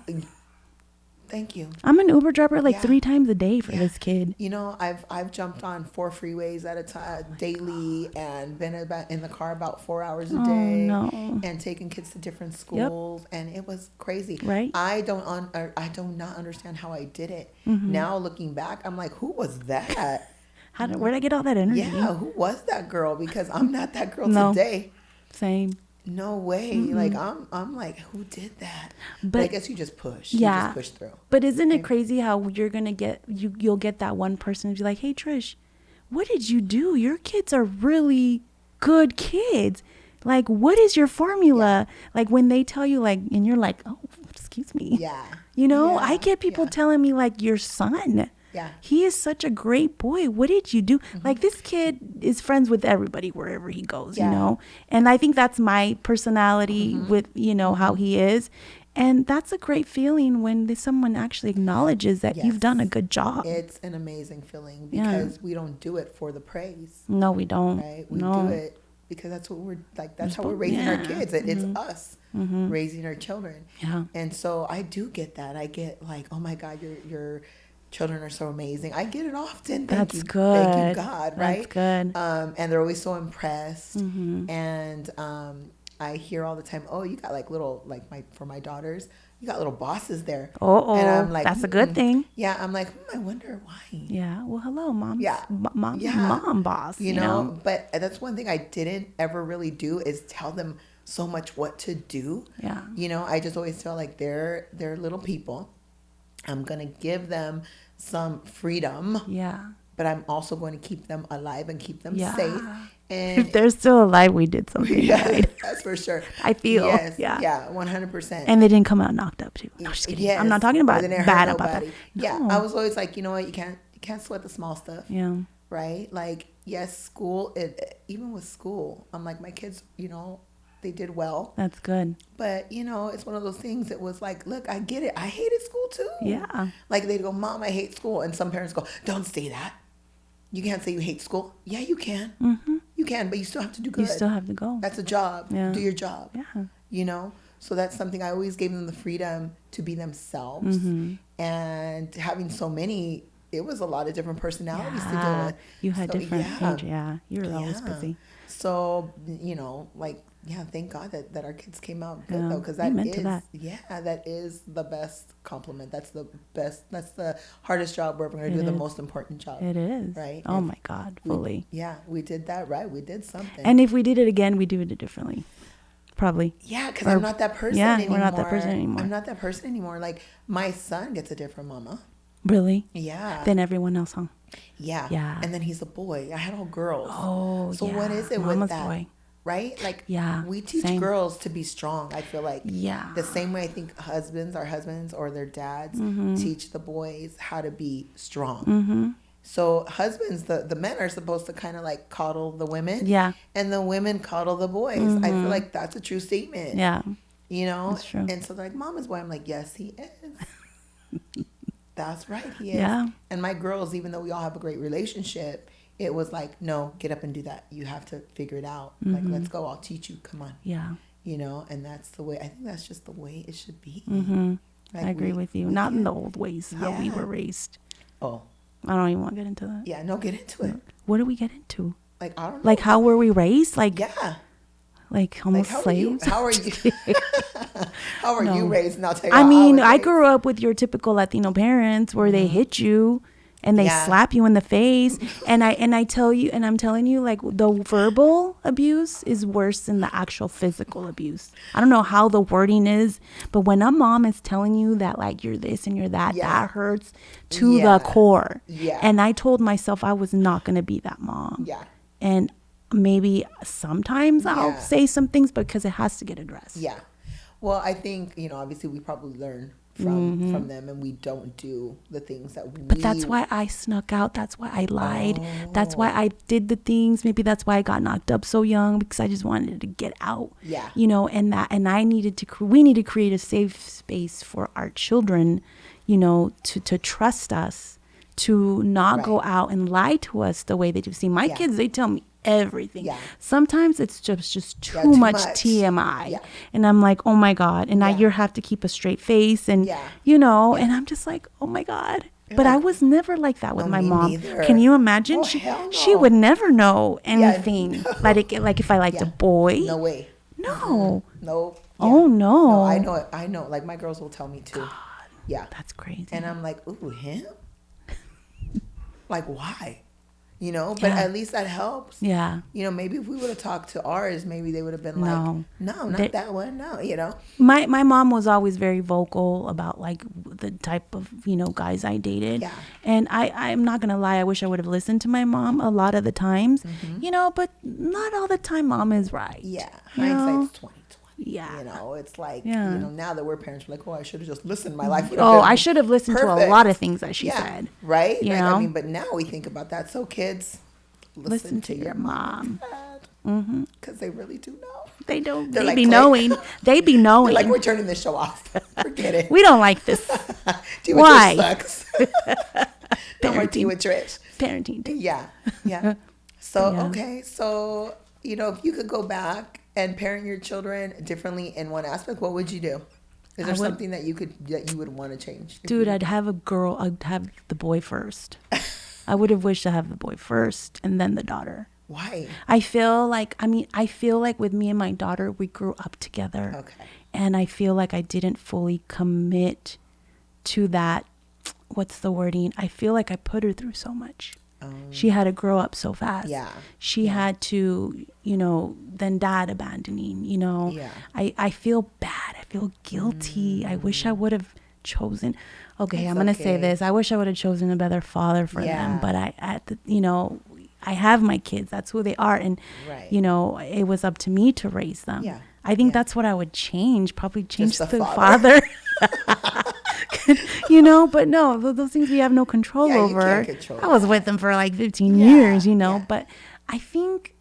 S1: Thank you.
S2: I'm an Uber driver 3 times a day for this kid.
S1: I've jumped on 4 freeways at a time daily and been in the car about 4 hours a day and taking kids to different schools and it was crazy.
S2: Right.
S1: I do not understand how I did it. Now looking back, I'm like, who was that?
S2: Where'd I get all that energy?
S1: Yeah, who was that girl? Because I'm not that girl today.
S2: Same.
S1: No way. Like I'm like, who did that? But I guess you just push.
S2: Yeah.
S1: You just push through.
S2: But isn't it crazy how you're gonna get you'll get that one person to be like, hey Trish, what did you do? Your kids are really good kids. Like, what is your formula? Like when they tell you and you're like, oh, excuse me.
S1: Yeah.
S2: I get people telling me like your son.
S1: Yeah.
S2: He is such a great boy. What did you do? Like this kid is friends with everybody wherever he goes, And I think that's my personality with, how he is. And that's a great feeling when someone actually acknowledges that you've done a good job.
S1: It's an amazing feeling because we don't do it for the praise.
S2: No, we don't.
S1: Right? We do it because that's what we're like. That's how we're raising our kids. It's us raising our children.
S2: Yeah.
S1: And so I do get that. I get like, oh my God, your children are so amazing. I get it often. Thank you.
S2: Good.
S1: Thank you, God. Right?
S2: That's good.
S1: And they're always so impressed. And I hear all the time, oh, you got like little, for my daughters, you got little bosses there. And I'm like,
S2: that's a good thing.
S1: Yeah. I'm like, I wonder why.
S2: Yeah. Well, hello, mom.
S1: Yeah.
S2: Mom boss.
S1: You know, but that's one thing I didn't ever really do is tell them so much what to do.
S2: Yeah.
S1: I just always felt like they're little people. I'm going to give them some freedom.
S2: Yeah.
S1: But I'm also going to keep them alive and keep them safe. And
S2: if they're still alive, we did something right.
S1: That's for sure.
S2: I feel.
S1: Yes.
S2: Yeah.
S1: 100%.
S2: And they didn't come out knocked up too. No, just kidding.
S1: Yes.
S2: I'm not talking about bad about that.
S1: Yeah.
S2: No.
S1: I was always like, you know what? You can't sweat the small stuff.
S2: Yeah.
S1: Right? Like, yes, school, even with school, I'm like, my kids, they did well.
S2: That's good.
S1: But, it's one of those things that was like, look, I get it. I hated school too.
S2: Yeah.
S1: Like they'd go, Mom, I hate school. And some parents go, don't say that. You can't say you hate school. Yeah, you can. You can, but you still have to do good.
S2: You still have to go.
S1: That's a job.
S2: Yeah.
S1: Do your job.
S2: Yeah.
S1: So that's something I always gave them the freedom to be themselves. And having so many, it was a lot of different personalities to deal with.
S2: You had different age. Yeah. You were always busy.
S1: So, thank God that our kids came out good though, because that is the best compliment. That's the hardest job we're ever going to do, the most important job.
S2: It is.
S1: Right?
S2: Oh my God, fully.
S1: We did that right. We did something.
S2: And if we did it again, we'd do it differently. Probably.
S1: Yeah, because I'm not that person anymore.
S2: We're not that person anymore.
S1: I'm not that person anymore. Like, my son gets a different mama.
S2: Really?
S1: Yeah.
S2: Than everyone else, huh?
S1: Yeah.
S2: Yeah.
S1: And then he's a boy. I had all girls.
S2: Oh,
S1: so what is it
S2: Mama's
S1: with that?
S2: Boy.
S1: Right? Like,
S2: yeah,
S1: we teach girls to be strong, I feel like.
S2: Yeah.
S1: The same way I think our husbands or their dads teach the boys how to be strong. So husbands, the men are supposed to kind of like coddle the women.
S2: Yeah.
S1: And the women coddle the boys. I feel like that's a true statement.
S2: Yeah.
S1: That's true. And so they're like, Mama's boy. I'm like, yes, he is. That's right, he is.
S2: Yeah.
S1: And my girls, even though we all have a great relationship, it was like, no, get up and do that. You have to figure it out. Like, let's go. I'll teach you. Come on.
S2: Yeah.
S1: And that's the way. I think that's just the way it should be.
S2: Like I agree with you. Not in the old ways, how we were raised.
S1: Oh,
S2: I don't even want to get into that.
S1: Yeah, no, get into it.
S2: What do we get into?
S1: Like, I don't know.
S2: Like, how were we raised? Like,
S1: yeah.
S2: Like almost
S1: like,
S2: slaves.
S1: How are you? How are you raised? And I'll tell you.
S2: I mean, I grew up with your typical Latino parents where they hit you and they slap you in the face, and I tell you, and I'm telling you, like, the verbal abuse is worse than the actual physical abuse. I don't know how the wording is, but when a mom is telling you that, like, you're this and you're that, that hurts to the core. Yeah. And I told myself I was not going to be that mom. Yeah. And maybe sometimes I'll say some things because it has to get addressed.
S1: Yeah. Well, I think, obviously we probably learn from them, and we don't do the things that we...
S2: But that's why I snuck out. That's why I lied. That's why I did the things. Maybe that's why I got knocked up so young, because I just wanted to get out. Yeah. And I needed to... We need to create a safe space for our children, to trust us, to not go out and lie to us the way they do. See, my kids, they tell me everything. Yeah. Sometimes it's just too much TMI. Yeah. And I'm like, oh my God. And now you have to keep a straight face and, and I'm just like, oh my God. But I was never like that with my mom. Neither. Can you imagine? She would never know anything. Yeah, no. Like if I liked a boy.
S1: No way.
S2: No.
S1: No. Yeah.
S2: Oh no.
S1: No, I know it. I know. Like my girls will tell me too.
S2: God,
S1: yeah.
S2: That's crazy.
S1: And I'm like, ooh, him? Like, why? But at least that helps. Yeah. Maybe if we would have talked to ours, maybe they would have been like, no, not that one. No,
S2: My mom was always very vocal about, like, the type of, guys I dated. Yeah. And I'm not going to lie. I wish I would have listened to my mom a lot of the times, but not all the time mom is right.
S1: Yeah. Hindsight's 20. Yeah. It's like, now that we're parents, we're like, oh, I should have just listened. My life would have been
S2: I should have listened to a lot of things that she said.
S1: Right? I mean, but now we think about that. So kids, listen to your mom. Because they really do know.
S2: They don't. They be knowing. They be knowing.
S1: Like, we're turning this show off. Forget it.
S2: We don't like this.
S1: Tea with Trish sucks. No more Tea with Trish.
S2: Parenting.
S1: Yeah. Yeah. So, okay. So, if you could go back and parent your children differently in one aspect, what would you do? Is there something that you would want to change?
S2: Dude, I'd have the boy first. I would have wished to have the boy first and then the daughter.
S1: Why?
S2: I feel like with me and my daughter, we grew up together. Okay. And I feel like I didn't fully commit to that. What's the wording? I feel like I put her through so much. She had to grow up so fast. Yeah. She had to, then dad abandoning, Yeah. I feel bad. I feel guilty. I wish I would have chosen. Okay, I'm going to say this. I wish I would have chosen a better father for them. But I have my kids. That's who they are. And, it was up to me to raise them. Yeah. I think that's what I would change. Probably change the father. But no, those things we have no control over. You can't control I was with them for like 15 years, but I think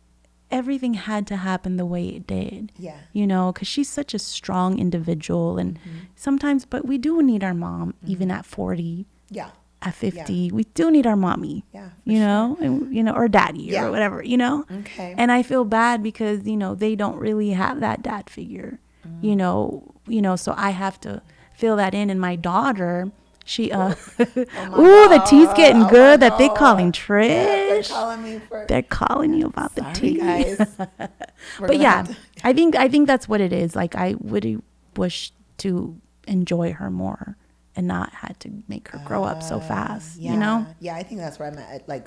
S2: everything had to happen the way it did. Yeah. Because she's such a strong individual, and sometimes, but we do need our mom, even at 40. Yeah. At 50, we do need our mommy. Yeah. Sure. And, or daddy or whatever. Okay. And I feel bad because they don't really have that dad figure. So I have to fill that in. And my daughter, she the tea's getting good that they calling Trish. Yeah, they're calling you about the tea. Guys. But yeah, I think that's what it is. Like, I would wish to enjoy her more and not had to make her grow up so fast.
S1: Yeah, I think that's where I'm at. Like,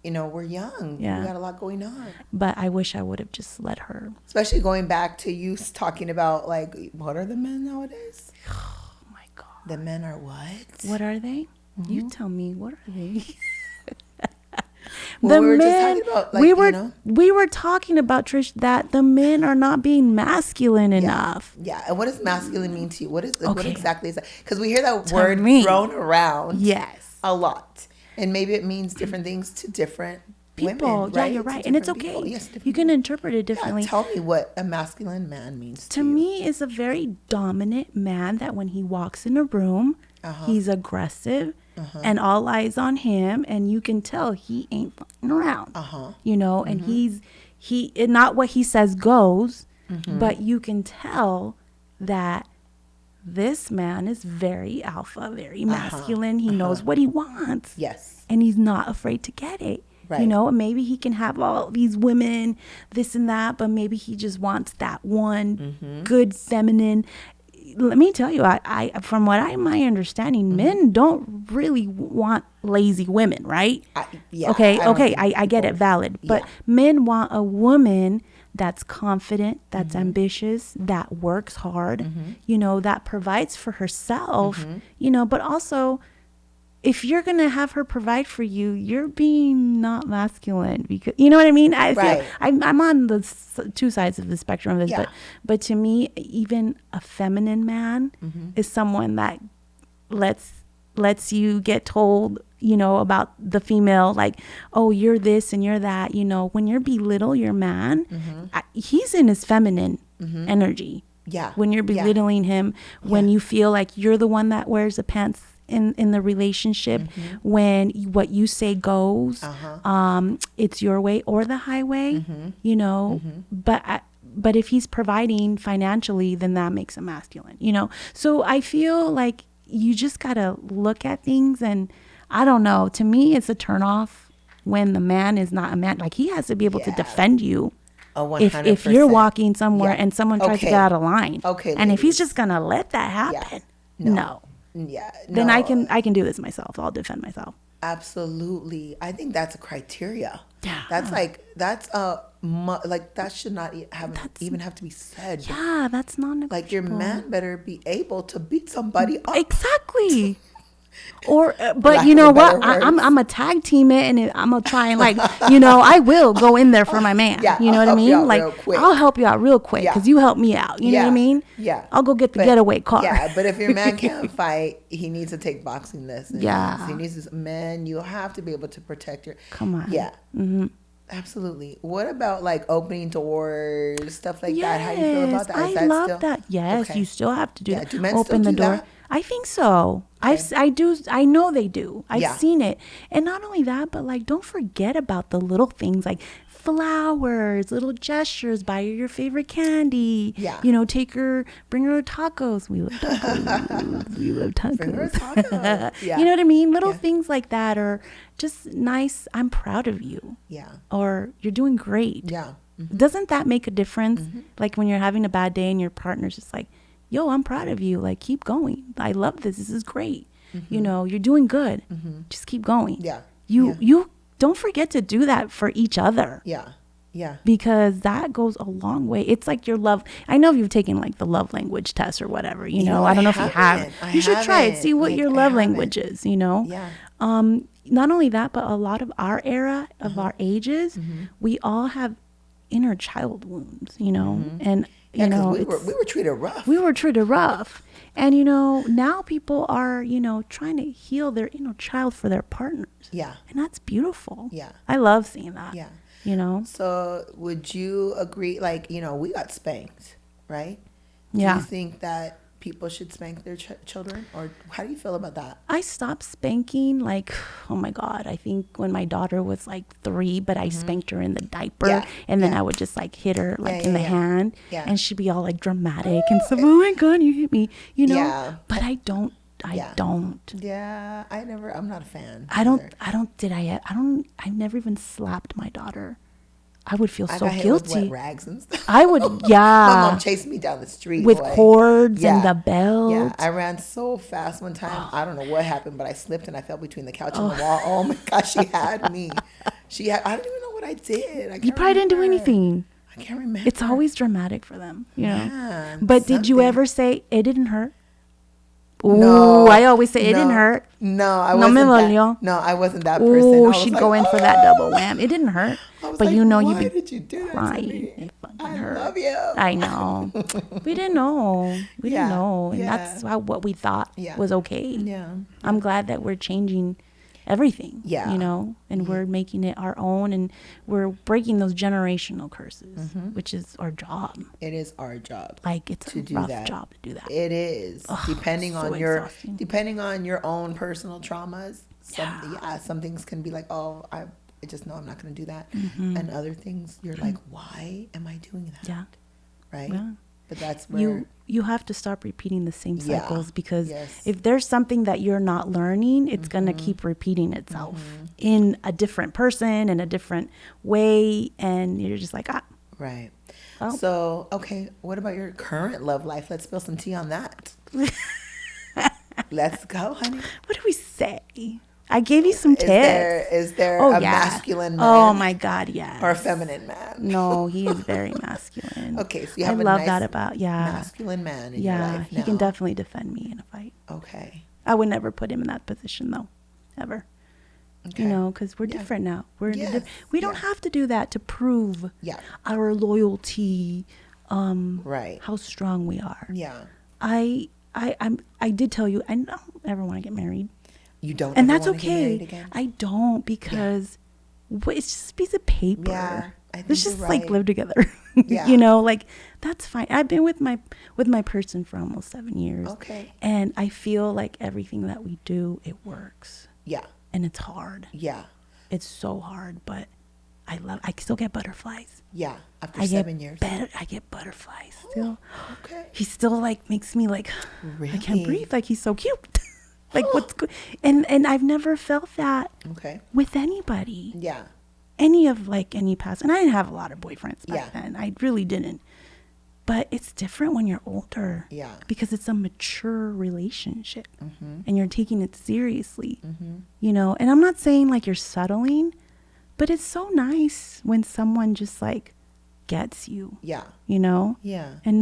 S1: we're young. Yeah. We got a lot going on.
S2: But I wish I would have just let her.
S1: Especially going back to you talking about, like, what are the men nowadays? The men are what?
S2: What are they? Mm-hmm. You tell me. What are they?
S1: Well, we were just talking about, like,
S2: we were talking about, Trish, that the men are not being masculine enough.
S1: Yeah. And what does masculine mean to you? What exactly is that? Because we hear that word thrown around. Yes. A lot. And maybe it means different things to different people. Women, right?
S2: Yeah, you're right. And it's okay. Yes, you can interpret it differently.
S1: Yeah, tell me what a masculine man means to you.
S2: Me is a very dominant man that when he walks in a room, he's aggressive and all eyes on him, and you can tell he ain't fucking around. And he not what he says goes, but you can tell that this man is very alpha, very masculine. He knows what he wants.
S1: Yes.
S2: And he's not afraid to get it.
S1: Right.
S2: You know, maybe he can have all these women, this and that, but maybe he just wants that one good feminine. Let me tell you, I from my understanding, men don't really want lazy women, right? I get it, valid. But men want a woman that's confident, that's ambitious, that works hard, you know, that provides for herself, you know, but also if you're going to have her provide for you, you're being not masculine, because you know what I mean? I feel I'm on the two sides of the spectrum of this, but to me, even a feminine man is someone that lets you get told, you know, about the female, like, oh, you're this and you're that, you know, when you're belittle your man, he's in his feminine energy. Yeah. When you're belittling him, when you feel like you're the one that wears the pants in the relationship, when what you say goes, it's your way or the highway, you know, but if he's providing financially, then that makes him masculine, you know? So I feel like you just got to look at things, and I don't know, to me, it's a turnoff when the man is not a man. Like, he has to be able to defend you. If you're walking somewhere and someone tries to get out of line, and if he's just going to let that happen, no. Then I can do this myself. I'll defend myself.
S1: Absolutely. I think that's a criteria. Yeah. That's that should not even have to be said.
S2: Yeah, that's non-negotiable.
S1: Like, your man better be able to beat somebody up.
S2: Exactly. Or, but you know what? I'm a tag team it, and I'm gonna try and, like, you know, I will go in there for my man. Yeah, you know what I mean? Like, I'll help you out real quick because you help me out. You know what I mean? Yeah. I'll go get the getaway car.
S1: Yeah, but if your man can't fight, he needs to take boxing lessons. Yeah. He needs this. Man, you have to be able to protect your.
S2: Come on.
S1: Yeah. Absolutely. What about, like, opening doors, stuff like that? How do you feel about that?
S2: I love that. Yes, you still have to do that. Do men open the door? That? I think so. Okay. I know they do. I've seen it. And not only that, but, like, don't forget about the little things, like flowers, little gestures, buy her your favorite candy. Yeah. You know, bring her tacos. We love tacos. We love tacos. Bring her tacos. Yeah. You know what I mean? Little things like that are just nice. I'm proud of you. Yeah. Or you're doing great. Yeah. Doesn't that make a difference? Like, when you're having a bad day and your partner's just like, yo, I'm proud of you. Like, keep going. I love this. This is great. You know, you're doing good. Just keep going. Yeah. You don't forget to do that for each other. Yeah. Yeah. Because that goes a long way. It's like your love. I know you've taken, like, the love language test or whatever, you know. I don't know if you have. You should try it. See what your love language is, you know. Yeah. Not only that, but a lot of our era, of our ages, we all have inner child wounds, you know. And you know,
S1: we were treated rough.
S2: We were treated rough. And, you know, now people are, you know, trying to heal their inner child for their partners. Yeah. And that's beautiful. Yeah. I love seeing that. Yeah. You know?
S1: So would you agree, like, you know, we got spanked, right? Yeah. Do you think that people should spank their children? Or how do you feel about that?
S2: I stopped spanking, like, oh my God, I think when my daughter was like 3, but I spanked her in the diaper, and then I would just, like, hit her, like, in the hand, and she'd be all, like, dramatic and stuff. Oh my God, you hit me, you know? Yeah. But I don't.
S1: Yeah, I'm not a fan.
S2: I've never even slapped my daughter. I would feel so guilty.
S1: With wet rags and stuff.
S2: I would, yeah.
S1: My mom chased me down the street
S2: with cords and the belt. Yeah,
S1: I ran so fast one time. I don't know what happened, but I slipped and I fell between the couch and the wall. Oh my gosh, she had me. I don't even know what I did.
S2: You probably didn't do anything.
S1: I can't remember.
S2: It's always dramatic for them, you know. Yeah, but did you ever say it didn't hurt? No, I always say it didn't hurt.
S1: No, I wasn't. I wasn't that person.
S2: Oh, she'd go in for that double wham. It didn't hurt, but like, you know, you'd be
S1: did you do crying. It fucking hurt. Love you.
S2: I know. We didn't know. We didn't know, and that's what we thought was okay. Yeah. I'm glad that we're changing everything. Yeah. You know, and we're making it our own, and we're breaking those generational curses, which is our job.
S1: It is our job.
S2: Like, it's a rough job to do that.
S1: It is. Depending on your own personal traumas. Some things can be like, oh, I just know I'm not going to do that. And other things you're like, why am I doing that? Yeah. Right? Yeah. But that's where
S2: you have to stop repeating the same cycles, because
S1: yes.
S2: if there's something that you're not learning, it's going to keep repeating itself in a different person, in a different way. And you're just like,
S1: Right.
S2: Well.
S1: So, okay, what about your current love life? Let's spill some tea on that. Let's go, honey.
S2: What do we say? I gave you some tips.
S1: Is there a masculine man?
S2: Oh my God, yes.
S1: Or a feminine man?
S2: No, he is very masculine.
S1: Okay, so you have
S2: I
S1: a
S2: love
S1: nice
S2: that about
S1: masculine man in your life now.
S2: He can definitely defend me in a fight.
S1: Okay.
S2: I would never put him in that position though, ever. Okay. You know, because we're different now. We don't have to do that to prove our loyalty,
S1: right,
S2: how strong we are.
S1: Yeah.
S2: I did tell you I don't ever want to get married.
S1: You don't,
S2: and that's okay. I don't, because it's just a piece of paper.
S1: Yeah, I think
S2: let's just
S1: you're right.
S2: like live together. You know, like that's fine. I've been with my person for almost 7 years.
S1: Okay.
S2: And I feel like everything that we do, it works.
S1: Yeah.
S2: And it's hard.
S1: Yeah.
S2: It's so hard, but I still get butterflies.
S1: Yeah. After 7 years.
S2: I get butterflies still.
S1: Okay.
S2: He still like makes me like,
S1: really?
S2: I can't breathe. Like he's so cute. Like what's good. And I've never felt that with anybody.
S1: Yeah.
S2: Any past. And I didn't have a lot of boyfriends back then. I really didn't. But it's different when you're older.
S1: Yeah.
S2: Because it's a mature relationship. And you're taking it seriously. You know, and I'm not saying like you're settling, but it's so nice when someone just like gets you. Yeah. You know? Yeah. And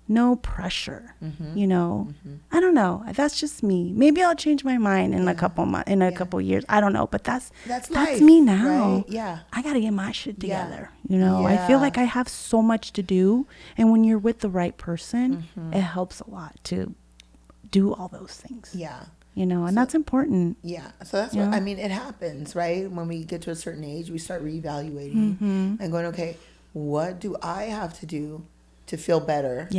S2: no pressure, you know. I don't know. That's just me. Maybe I'll change my mind in a couple couple years. I don't know. But that's life, me now.
S1: Right? Yeah.
S2: I got to get my shit together. You know, I feel like I have so much to do, and when you're with the right person, it helps a lot to do all those things. Yeah. You know, and that's important.
S1: Yeah. So that's what, I mean, it happens, right? When we get to a certain age, we start reevaluating and going, okay, what do I have to do to feel better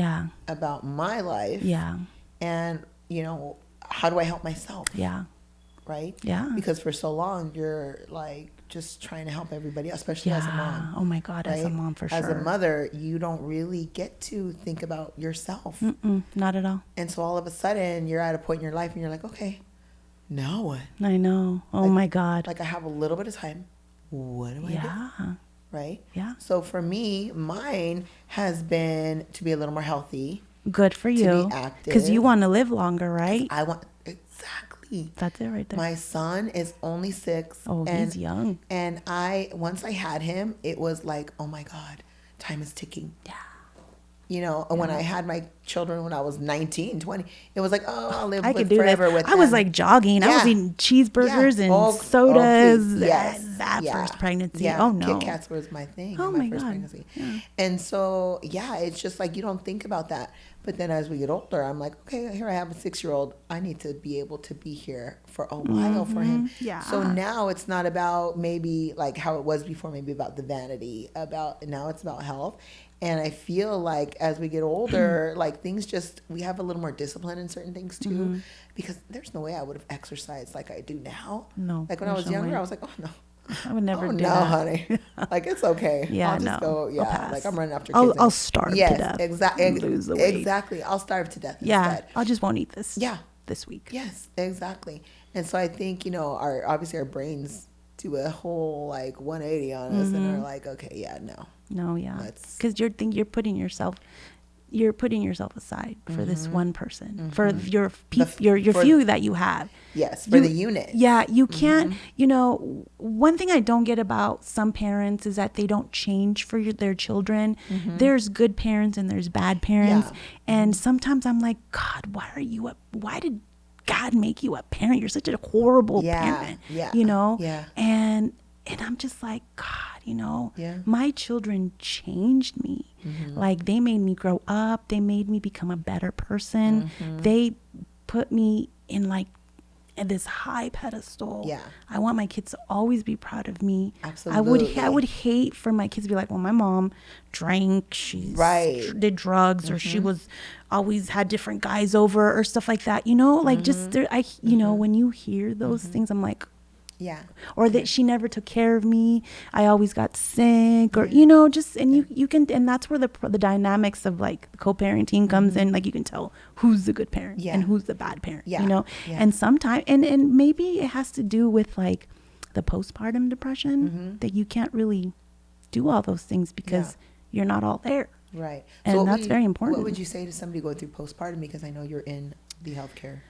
S1: about my life? Yeah. And, you know, how do I help myself? Yeah. Right? Yeah. Because for so long, you're like just trying to help everybody, especially as a mom.
S2: Oh my God, right? As a mom, for sure.
S1: As a mother, you don't really get to think about yourself.
S2: Not at all.
S1: And so all of a sudden, you're at a point in your life and you're like, okay, now what?
S2: I know. Oh my God.
S1: Like I have a little bit of time. What do I do?
S2: Yeah.
S1: Right?
S2: Yeah.
S1: So for me, mine has been to be a little more healthy.
S2: Good for you.
S1: To be active.
S2: Because you want to live longer, right?
S1: I want, exactly.
S2: That's it right there.
S1: My son is only 6.
S2: Oh, he's young.
S1: And once I had him, it was like, oh my God, time is ticking. Yeah. You know, when I had my children when I was 19, 20, it was like, oh, I'll live forever with them.
S2: I was like jogging. I was eating cheeseburgers and sodas. That first pregnancy. Oh, no.
S1: Kit Kats was my thing.
S2: Oh, my God.
S1: Pregnancy. Yeah. And so, it's just like you don't think about that. But then as we get older, I'm like, okay, here I have a 6-year-old. I need to be able to be here for a while for him. Yeah. So now it's not about maybe like how it was before, maybe about the vanity. Now it's about health. And I feel like as we get older, like we have a little more discipline in certain things too, because there's no way I would have exercised like I do now. No. Like when I was younger, I was like, oh no.
S2: I would never do
S1: that. No, honey. Like it's okay. I'll just go. Yeah. Like I'm running after kids.
S2: I'll starve to death.
S1: Lose the weight. Exactly. I'll starve to death instead.
S2: I just won't eat this. Yeah. This week.
S1: Yes, exactly. And so I think, you know, obviously our brains do a whole like 180 on us and are like, okay, no,
S2: because you're putting yourself aside for this one person, for your few that you have.
S1: Yes, for the unit.
S2: Yeah, you can't. You know, one thing I don't get about some parents is that they don't change for their children. There's good parents and there's bad parents, and sometimes I'm like, God, why did God make you a parent? You're such a horrible parent. Yeah. You know. Yeah. And I'm just like, God, you know, my children changed me. Like they made me grow up. They made me become a better person. They put me in like this high pedestal. Yeah. I want my kids to always be proud of me. Absolutely. I would hate for my kids to be like, well, my mom drank, she did drugs, or she was always had different guys over or stuff like that. You know, like just you know, when you hear those things, I'm like, or that she never took care of me. I always got sick, or you know, just and you can, and that's where the dynamics of like co-parenting comes in. Like you can tell who's the good parent and who's the bad parent. You know, and sometimes and maybe it has to do with like the postpartum depression that you can't really do all those things because you're not all there.
S1: Right.
S2: And so that's very important.
S1: What would you say to somebody going through postpartum? Because I know you're in the healthcare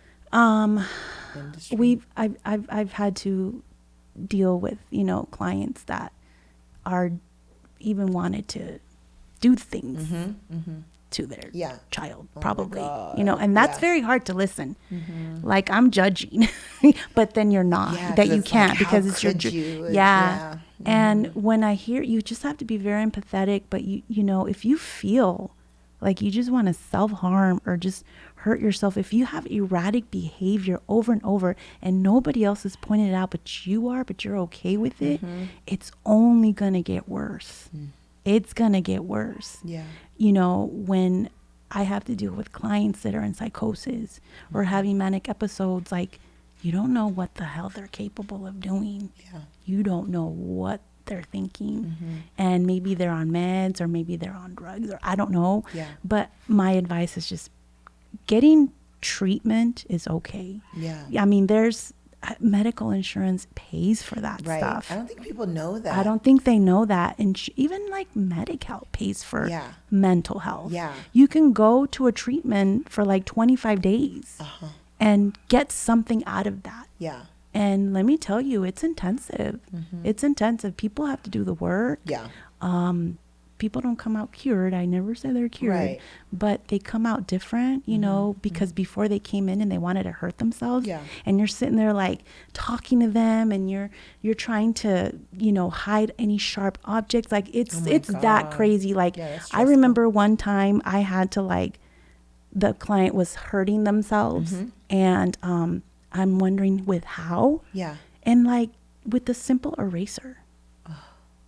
S1: industry.
S2: I've had to deal with, you know, clients that are even wanted to do things to their child, probably, you know, and that's very hard to listen. Like I'm judging, but then you're not, that you can't, like, because it's your, And when I hear, you just have to be very empathetic, but you know, if you feel like you just want to self-harm or just hurt yourself, if you have erratic behavior over and over and nobody else has pointed it out, but you're okay with it, it's only going to get worse. It's going to get worse. You know, when I have to deal with clients that are in psychosis or having manic episodes, like, you don't know what the hell they're capable of doing. You don't know what they're thinking. And maybe they're on meds or maybe they're on drugs, or I don't know. But my advice is just getting treatment is okay. I mean, there's medical insurance pays for that stuff.
S1: I don't think people know that.
S2: I don't think they know that. And even like Medi-Cal pays for mental health. You can go to a treatment for like 25 days and get something out of that. And let me tell you, it's intensive. It's intensive. People have to do the work. People don't come out cured. I never say they're cured, but they come out different, you know, because before they came in and they wanted to hurt themselves, and you're sitting there like talking to them, and you're trying to, you know, hide any sharp objects. Like it's that crazy. Like I remember one time I had to, like, the client was hurting themselves, and I'm wondering with how, and like with the simple eraser.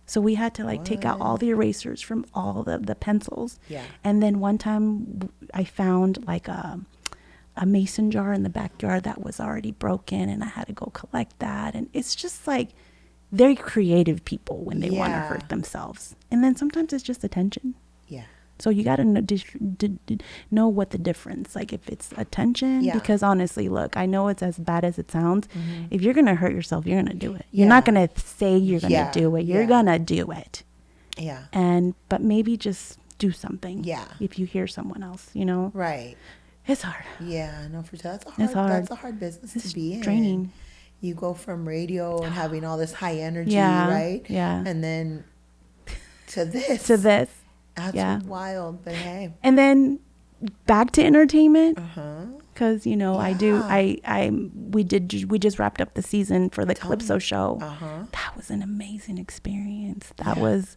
S2: So we had to like take out all the erasers from all the pencils. And then one time I found like a mason jar in the backyard that was already broken, and I had to go collect that. And it's just like, they're creative people when they want to hurt themselves. And then sometimes it's just attention. So you got to know what the difference, like if it's attention, because honestly, look, I know it's as bad as it sounds. If you're going to hurt yourself, you're going to do it. You're not going to say you're going to do it. You're going to do it. But maybe just do something. If you hear someone else, you know. It's hard.
S1: No, for sure. That's a hard business to be in.
S2: Draining.
S1: You go from radio and having all this high energy, right? And then to this. That's wild, but hey.
S2: And then back to entertainment, because you know we just wrapped up the season for the Calipso show. That was an amazing experience. That was,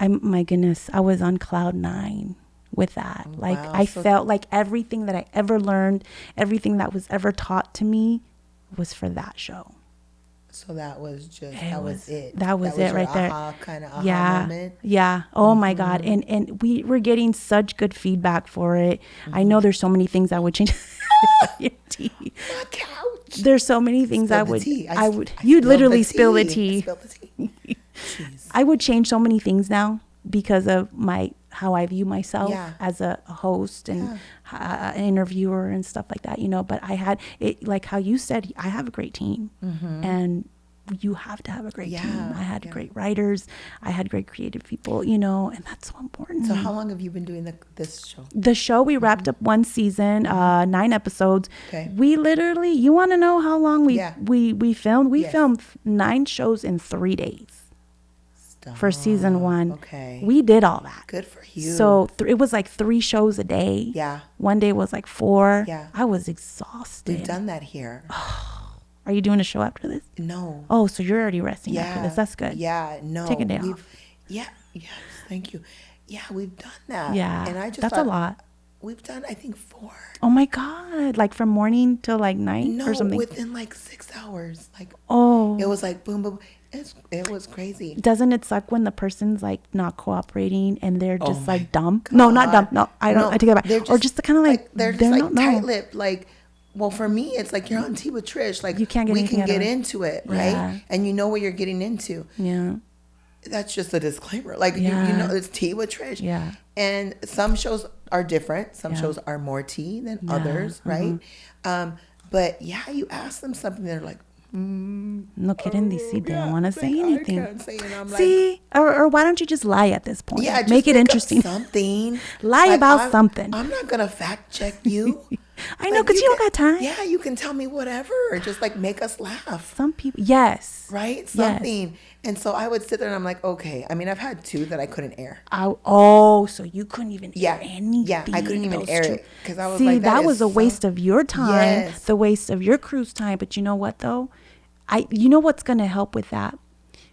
S2: my goodness, I was on cloud 9 with that. Like I felt like everything that I ever learned, everything that was ever taught to me, was for that show.
S1: So that was just, that was it.
S2: That was it right there.
S1: Kind of moment.
S2: Oh my God. And we were getting such good feedback for it. I know there's so many things I would change. Your tea.
S1: My couch.
S2: There's so many things you'd literally spill the tea. I would change so many things now because of how I view myself as a host and an interviewer and stuff like that, you know. But I had it, like how you said, I have a great team, and you have to have a great team. I had great writers, I had great creative people, you know, and that's so important.
S1: So how long have you been doing this show?
S2: The show, we wrapped up one season, 9 episodes. We literally, you want to know how long we filmed? We filmed 9 shows in 3 days. For season 1. We did all that.
S1: Good for you.
S2: So it was like 3 shows a day. One day was like 4. I was exhausted.
S1: We've done that here.
S2: Are you doing a show after this?
S1: No.
S2: Oh, so you're already resting after this. That's good.
S1: No.
S2: Take a day off.
S1: Yes, thank you. We've done that.
S2: And I just that's a lot.
S1: We've done, I think, 4.
S2: Oh my God. Like from morning till like night or something?
S1: No, within like 6 hours. Like, it was like boom, boom. It was crazy.
S2: Doesn't it suck when the person's like not cooperating and they're just like dumb? God. No, not dumb. No, I take it back. Or just the kind of like
S1: they're just like tight-lipped. Like well, for me, it's like you're on Tea with Trish. Like,
S2: you can't get
S1: we can get
S2: out of it.
S1: into it, right?
S2: Yeah.
S1: And you know what you're getting into.
S2: Yeah.
S1: That's just a disclaimer. Like,
S2: Yeah.
S1: you know, it's Tea with Trish.
S2: Yeah.
S1: And some shows are different. Some shows are more tea than others, right? But yeah, you ask them something, they're like,
S2: no kidding, they don't want to say anything.
S1: I can't say it. I'm
S2: See, or why don't you just lie at this point?
S1: Yeah, just
S2: make it interesting.
S1: Something.
S2: Lie
S1: like,
S2: about something.
S1: I'm not gonna fact check you.
S2: I know, because you don't got time.
S1: Yeah, you can tell me whatever, or just like make us laugh.
S2: Some people, yes.
S1: Right? Something. Yes. And so I would sit there and I'm like, okay. I mean, I've had 2 that I couldn't air.
S2: So you couldn't even air anything.
S1: Yeah, I couldn't even air it. Because I was
S2: See,
S1: like,
S2: that was a waste of your time, the waste of your crew's time. But you know what, though? You know what's going to help with that?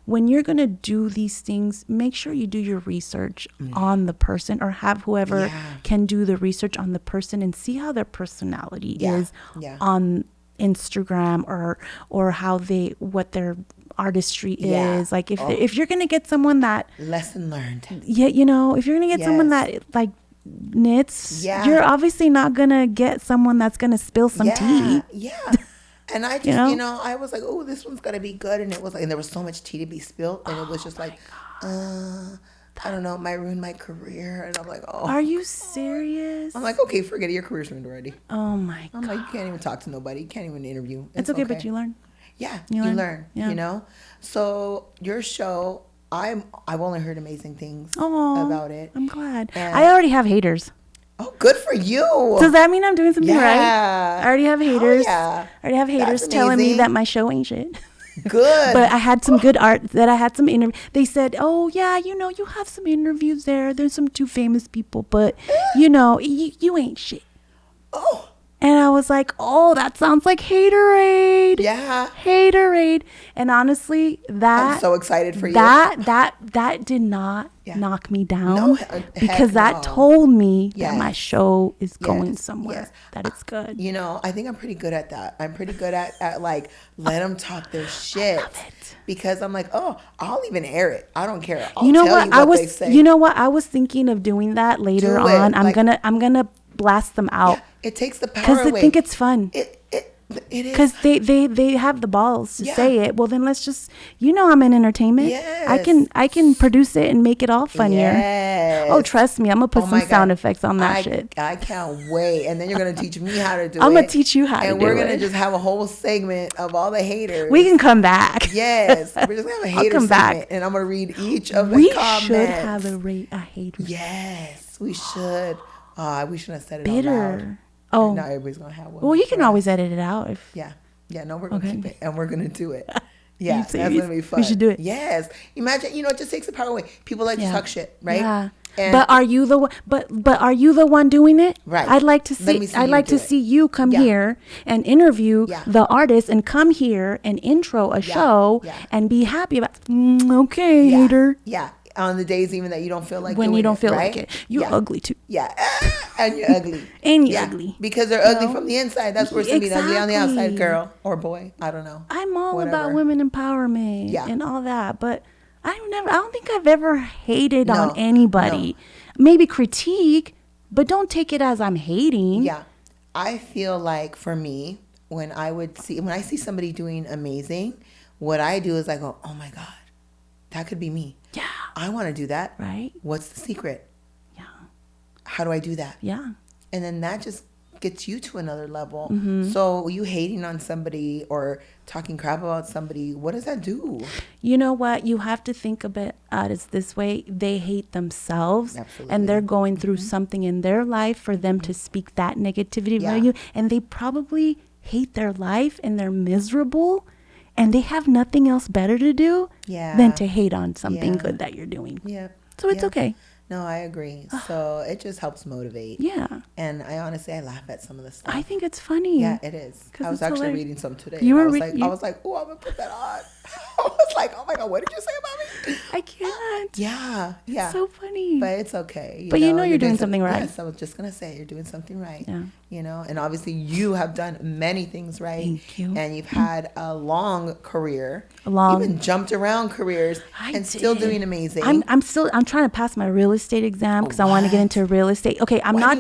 S2: When you're going to do these things, make sure you do your research on the person, or have whoever can do the research on the person and see how their personality is on Instagram, or how what their artistry is. Like if you're going to get someone that
S1: lesson learned.
S2: Yeah, you know, if you're going to get someone that like knits, you're obviously not going to get someone that's going to spill some tea.
S1: Yeah. And I just, you know, I was like, oh, this one's going to be good. And it was like, and there was so much tea to be spilled. And it was just like, I don't know, it might ruin my career. And I'm like, oh.
S2: Are you serious?
S1: I'm like, okay, forget it. Your career's ruined already.
S2: Oh, my God.
S1: I'm like, you can't even talk to nobody. You can't even interview.
S2: It's okay, but you learn.
S1: Yeah, you learn, you know? So your show, I've only heard amazing things about it.
S2: I'm glad. And I already have haters.
S1: Oh, good for you.
S2: Does that mean I'm doing something right? I already have haters.
S1: I
S2: already have haters telling me that my show ain't shit.
S1: Good.
S2: But I had some good art, that I had some interviews. They said, oh, yeah, you know, you have some interviews there. There's some 2 famous people, but, you know, you ain't shit.
S1: Oh.
S2: And I was like, oh, that sounds like haterade.
S1: Yeah.
S2: Haterade. And honestly, I'm
S1: so excited for you.
S2: That did not knock me down.
S1: No,
S2: because that told me that my show is going somewhere. That it's good.
S1: You know, I think I'm pretty good at that. I'm pretty good at like, let them talk their shit.
S2: I love it.
S1: Because I'm like, oh, I'll even air it. I don't care. I'll
S2: you know
S1: tell
S2: what?
S1: you what they say.
S2: You know what? I was thinking of doing that later on. I'm gonna blast them out.
S1: Yeah, it takes the power
S2: away. Because
S1: I
S2: think it's fun.
S1: It is.
S2: Because they have the balls to say it. Well, then let's just, you know, I'm in entertainment.
S1: Yes.
S2: I can produce it and make it all funnier.
S1: Yes.
S2: Oh, trust me, I'm going to put some sound effects on that shit.
S1: I can't wait. And then you're going to teach me how to do it.
S2: I'm going to teach you how to do it.
S1: And we're going to just have a whole segment of all the haters.
S2: We can come back.
S1: Yes. We're just going to have a hater segment. Back. And I'm going to read each of the comments.
S2: We should have a hater.
S1: Yes, we should. We shouldn't have said it
S2: Bitter.
S1: out loud.
S2: Oh,
S1: now everybody's gonna have one.
S2: Well, you can always edit it out.
S1: No, we're gonna keep it, and we're gonna do it. Yeah, that's gonna be fun.
S2: We should do it.
S1: Yes, imagine, you know, it just takes the power away. People like to talk shit, right?
S2: Yeah. But are you the one? But are you the one doing it?
S1: Right.
S2: I'd like to see. I'd like to see you come here and interview the artist, and come here and intro a show, and be happy about. Okay, hater.
S1: Yeah. On the days even that you don't feel like
S2: when
S1: doing
S2: you don't feel
S1: right?
S2: like it, you're ugly too.
S1: Yeah, and you're ugly.
S2: And you're ugly
S1: because they're ugly from the inside. That's worse than being ugly on the outside, girl or boy. I don't know.
S2: I'm all about women empowerment and all that, but I don't think I've ever hated on anybody. No. Maybe critique, but don't take it as I'm hating.
S1: Yeah, I feel like for me, when I see somebody doing amazing, what I do is I go, oh my God, that could be me.
S2: Yeah.
S1: I want to do that.
S2: Right.
S1: What's the secret?
S2: Yeah.
S1: How do I do that?
S2: Yeah.
S1: And then that just gets you to another level.
S2: Mm-hmm.
S1: So you hating on somebody or talking crap about somebody, what does that do?
S2: You know what? You have to think about it this way. They hate themselves.
S1: Absolutely.
S2: And they're going through something in their life for them to speak that negativity about you. And they probably hate their life and they're miserable. And they have nothing else better to do than to hate on something good that you're doing.
S1: Yeah.
S2: So it's okay.
S1: No, I agree. So it just helps motivate.
S2: Yeah.
S1: And I laugh at some of the stuff.
S2: I think it's funny.
S1: Yeah, it is. I was actually reading some today. I was like, oh, I'm going to put that on. I was like, oh my God, what did you say about me?
S2: I can't.
S1: Yeah.
S2: It's so funny.
S1: But it's okay.
S2: But you know you're doing something right.
S1: Yes, I was just going to say, you're doing something right.
S2: Yeah.
S1: You know, and obviously you have done many things right.
S2: Thank you.
S1: And you've had a long career. Even jumped around careers still doing amazing.
S2: I'm trying to pass my real estate exam because I want to get into real estate. Okay, I'm not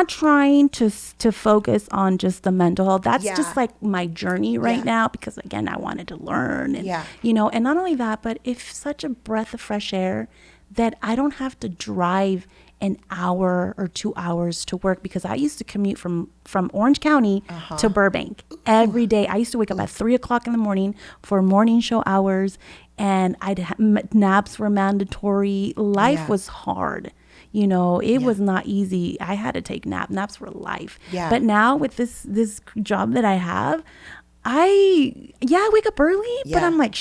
S2: trying to focus on just the mental health. That's just like my journey right now, because again, I wanted to learn and you know, and not only that, but if such a breath of fresh air that I don't have to drive an hour or 2 hours to work, because I used to commute from Orange County to Burbank every day. I used to wake up at 3:00 in the morning for morning show hours, and naps were mandatory. Life was hard. You know, it was not easy. I had to take naps were life. But now with this job that I have, I wake up early, but I'm like,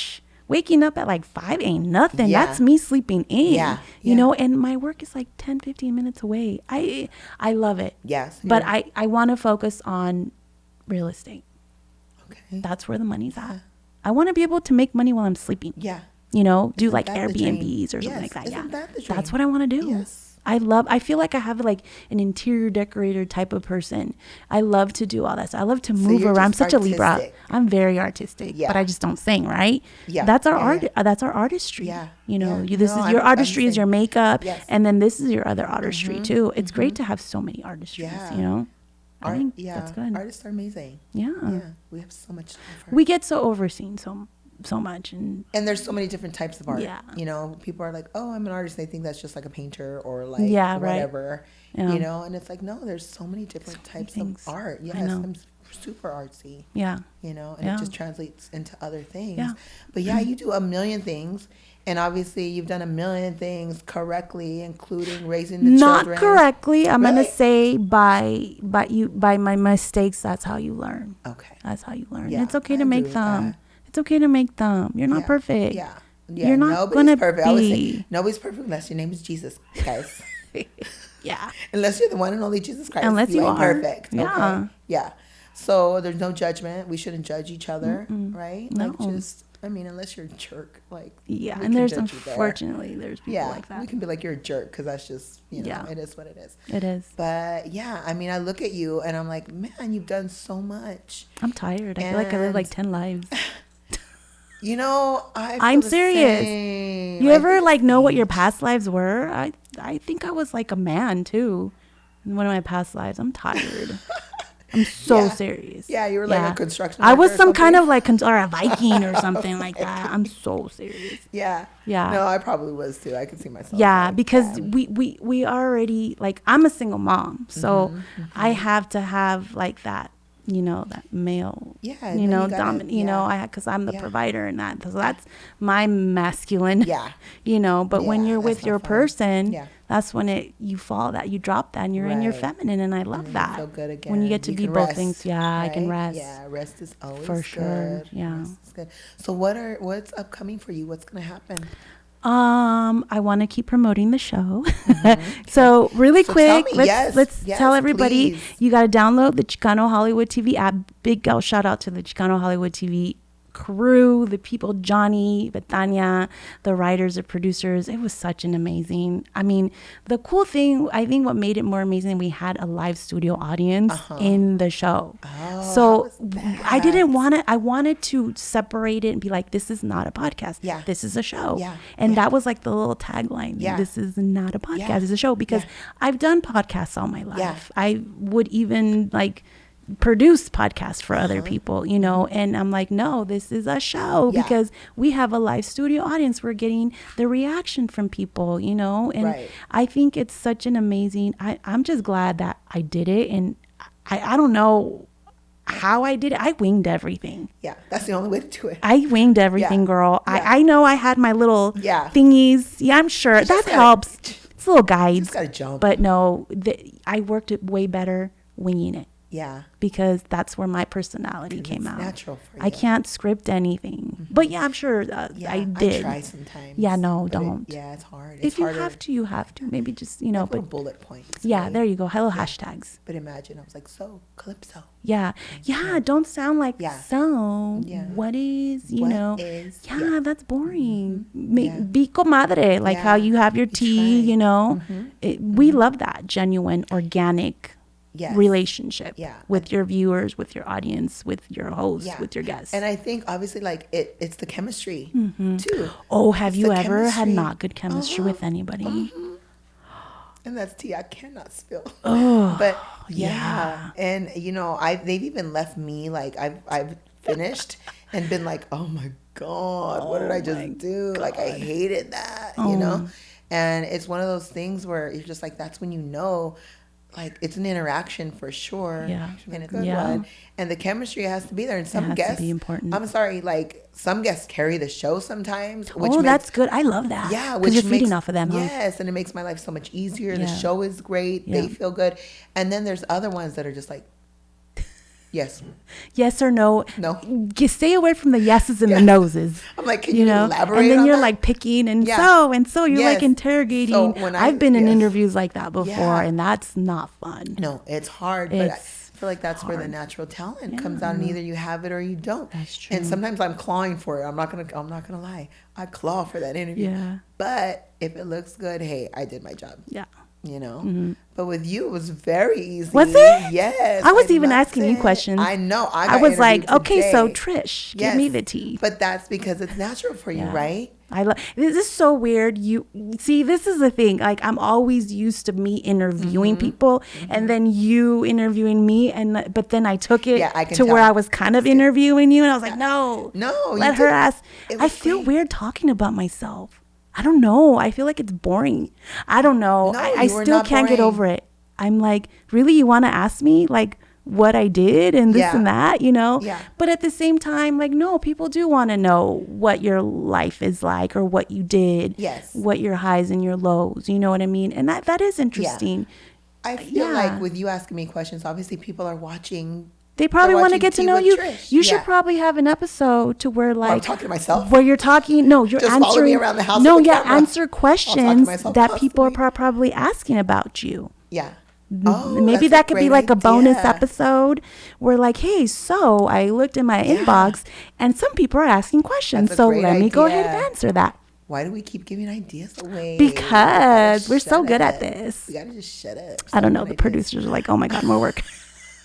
S2: waking up at like 5 ain't nothing. That's me sleeping in. You know, and my work is like 10-15 minutes away. I love it. But I want to focus on real estate. Okay. That's where the money's at. I want to be able to make money while I'm sleeping. You know, do like Airbnbs or something like that.
S1: Isn't that the dream?
S2: That's what I want to do. I feel like I have like an interior decorator type of person. I love to do all that. So I love to move around. I'm such artistic. A Libra. I'm very artistic, but I just don't sing, right? That's our art. That's our artistry. You know, this is your artistry is your makeup, and then this is your other artistry too. It's great to have so many artistries. You know, I think that's good.
S1: Artists are amazing. We have so much to offer.
S2: We get so overseen so much, and
S1: there's so many different types of art. You know, people are like, oh, I'm an artist, they think that's just like a painter or like whatever. You know, and it's like, no, there's so many different types of art. I'm super artsy. You know, and it just translates into other things. But you do a million things, and obviously you've done a million things correctly, including raising the children.
S2: Not correctly. I'm gonna say by my mistakes, that's how you learn. Okay. That's how you learn. It's okay to make them. It's okay to make them. You're not perfect. You're not gonna
S1: perfect. I would say nobody's perfect unless your name is Jesus, guys. Unless you're the one and only Jesus Christ.
S2: Unless you are
S1: perfect. Okay? So there's no judgment. We shouldn't judge each other, right?
S2: No.
S1: Like unless you're a jerk, like
S2: and there's unfortunately there's people like that.
S1: We can be like, you're a jerk, because that's just it is what it is.
S2: It is.
S1: But I mean, I look at you and I'm like, man, you've done so much.
S2: I'm tired. I feel like I live like 10 lives.
S1: You know,
S2: I'm serious. You ever like know what your past lives were? I think I was like a man too in one of my past lives. I'm tired. I'm so serious.
S1: You were like a construction
S2: worker. I was some kind of like or a Viking or something like that. I'm so serious.
S1: No, I probably was too. I could see myself.
S2: Because we already, like, I'm a single mom, so I have to have like that, you know, that male, you know, dominant, you know, because I'm the provider in that. So that's my masculine, you know, but when you're with your person, that's when you fall that, you drop that, and you're in your feminine, and I love that.
S1: Feel good again.
S2: When you get to be both things, I can rest.
S1: Rest is always
S2: for sure.
S1: Good. Rest is good. So what's upcoming for you? What's going to happen?
S2: I want to keep promoting the show. So really quick, let's tell everybody, please. You got to download the Chicano Hollywood TV app. Big shout out to the Chicano Hollywood TV crew, the people, Johnny, Betania, the writers, the producers. It was such an amazing, I mean, the cool thing, I think what made it more amazing, we had a live studio audience in the show. So I didn't want to, I wanted to separate it and be like, this is not a podcast. This is a show. And that was like the little tagline. This is not a podcast, it's a show, because I've done podcasts all my life. I would even like produce podcasts for other people, you know, and I'm like, no, this is a show, because we have a live studio audience. We're getting the reaction from people, you know, and I think it's such an amazing, I'm just glad that I did it. And I don't know how I did it. I winged everything.
S1: That's the only way to do it.
S2: I winged everything, girl. I know I had my little thingies. I'm sure that helps. It's little guides.
S1: Just gotta jump.
S2: But no, I worked it way better winging it.
S1: Yeah.
S2: Because that's where my personality came out.
S1: Natural for you.
S2: I can't script anything. But yeah, I'm sure I did.
S1: I try sometimes.
S2: Yeah, no, don't.
S1: It's hard.
S2: If you have to, you have to. Maybe just, you know.
S1: But bullet points.
S2: Yeah, there you go. Hello, hashtags.
S1: But imagine, I was like, so, Calipso.
S2: Yeah. Yeah, don't sound like so.
S1: Yeah.
S2: What is, you
S1: What
S2: know.
S1: is,
S2: that's boring. Be comadre, like how you have your tea, you know. We love that genuine, organic relationship with your viewers, with your audience, with your host, with your guests.
S1: And I think obviously like it's the chemistry too.
S2: Oh, have you ever had not good chemistry with anybody?
S1: And that's tea I cannot spill.
S2: Oh,
S1: but and you know, they've even left me like I've finished and been like, oh my God, what did I just do? Like I hated that, you know. And it's one of those things where you're just like, that's when you know. Like it's an interaction for sure, and it's a good one. And the chemistry has to be there. And some guests, to be important. I'm sorry, like some guests carry the show sometimes. Which
S2: that's good. I love that.
S1: Yeah,
S2: because you're feeding off of them.
S1: Yes, and it makes my life so much easier. The show is great. They feel good. And then there's other ones that are just like, yes or no. Stay away from the yeses and the noses. I'm like, can you elaborate?
S2: And then
S1: on
S2: you're that?
S1: like
S2: picking and so you're like interrogating. So when I've been in interviews like that before, and that's not fun.
S1: No, it's hard. But I feel like that's where the natural talent comes out, and either you have it or you don't.
S2: That's true.
S1: And sometimes I'm clawing for it. I'm not gonna lie. I claw for that interview.
S2: Yeah.
S1: But if it looks good, hey, I did my job.
S2: Yeah.
S1: You know, but with you, it was very easy.
S2: Was it?
S1: Yes.
S2: I was even asking you questions.
S1: I know.
S2: I was like, okay, so Trish, give me the tea.
S1: But that's because it's natural for you, right?
S2: This is so weird. You see, this is the thing. Like, I'm always used to me interviewing people, and then you interviewing me, but then I took it to where I was kind of interviewing you, and I was like, no, let her ask. I feel weird talking about myself. I don't know. I feel like it's boring. I don't know. I still can't get over it. I'm like, really? You want to ask me like what I did and this and that, you know?
S1: Yeah.
S2: But at the same time, like, no, people do want to know what your life is like or what you did.
S1: Yes.
S2: What your highs and your lows. You know what I mean? And that is interesting.
S1: Yeah. I feel like with you asking me questions, obviously people are watching.
S2: They probably want to get to know you. Trish. You should probably have an episode to where like
S1: I'm talking to myself.
S2: Where you're talking. No, you're
S1: just
S2: answering.
S1: Follow me around the house.
S2: No, answer questions that people are probably asking about you.
S1: Yeah.
S2: Maybe that could be like a bonus episode where like, hey, so I looked in my inbox and some people are asking questions. So let me go ahead and answer that.
S1: Why do we keep giving ideas away?
S2: Because we're so good at this.
S1: We gotta just shut up.
S2: I don't know. The producers are like, oh my God, more work.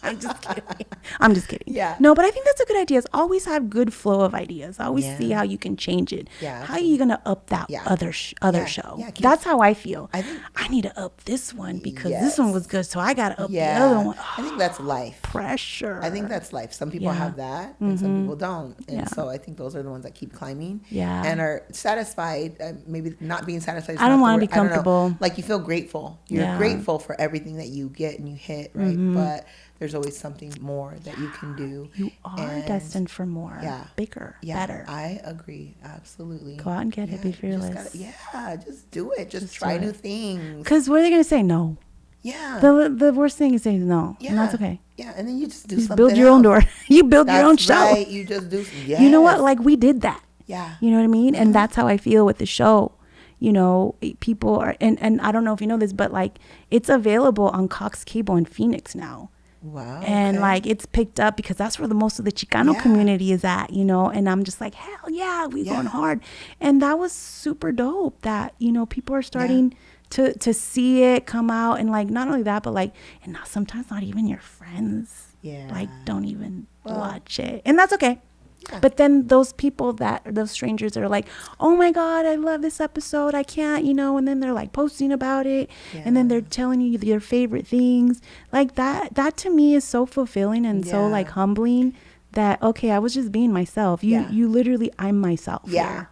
S2: I'm just kidding.
S1: Yeah.
S2: No, but I think that's a good idea. Is always have good flow of ideas. Always see how you can change it.
S1: Yeah.
S2: How are you going to up that other show? Yeah, that's how I feel. I need to up this one because this one was good. So I got to up the other one.
S1: I think that's life.
S2: Pressure.
S1: I think that's life. Some people have that and some people don't. And so I think those are the ones that keep climbing and are satisfied. Maybe not being satisfied.
S2: I don't want to be comfortable.
S1: Like you feel grateful. You're grateful for everything that you get and you hit, right? But there's always something more that you can do.
S2: You are destined for more.
S1: Yeah.
S2: Bigger.
S1: Yeah,
S2: better.
S1: I agree. Absolutely.
S2: Go out and get it. Be fearless.
S1: Just do it. Just try new things.
S2: Because what are they going to say? No.
S1: Yeah.
S2: The worst thing is saying no.
S1: Yeah.
S2: And that's okay.
S1: Yeah. And then you just do something
S2: build your own door. You build your own show.
S1: Right. You just do. Yes.
S2: You know what? Like we did that.
S1: Yeah.
S2: You know what I mean? And that's how I feel with the show. You know, people are, and I don't know if you know this, but like it's available on Cox Cable in Phoenix now.
S1: Wow.
S2: And like it's picked up because that's where the most of the Chicano community is at, you know, and I'm just like, hell yeah, we going hard. And that was super dope that, you know, people are starting to see it come out. And like, not only that, but like, and not, sometimes not even your friends, like don't even watch it. And that's okay. Yeah. But then those people those strangers are like, oh my God, I love this episode. I can't, you know, and then they're like posting about it and then they're telling you their favorite things like that to me is so fulfilling and so like humbling that, okay, I was just being myself. You literally, I'm myself.
S1: Yeah.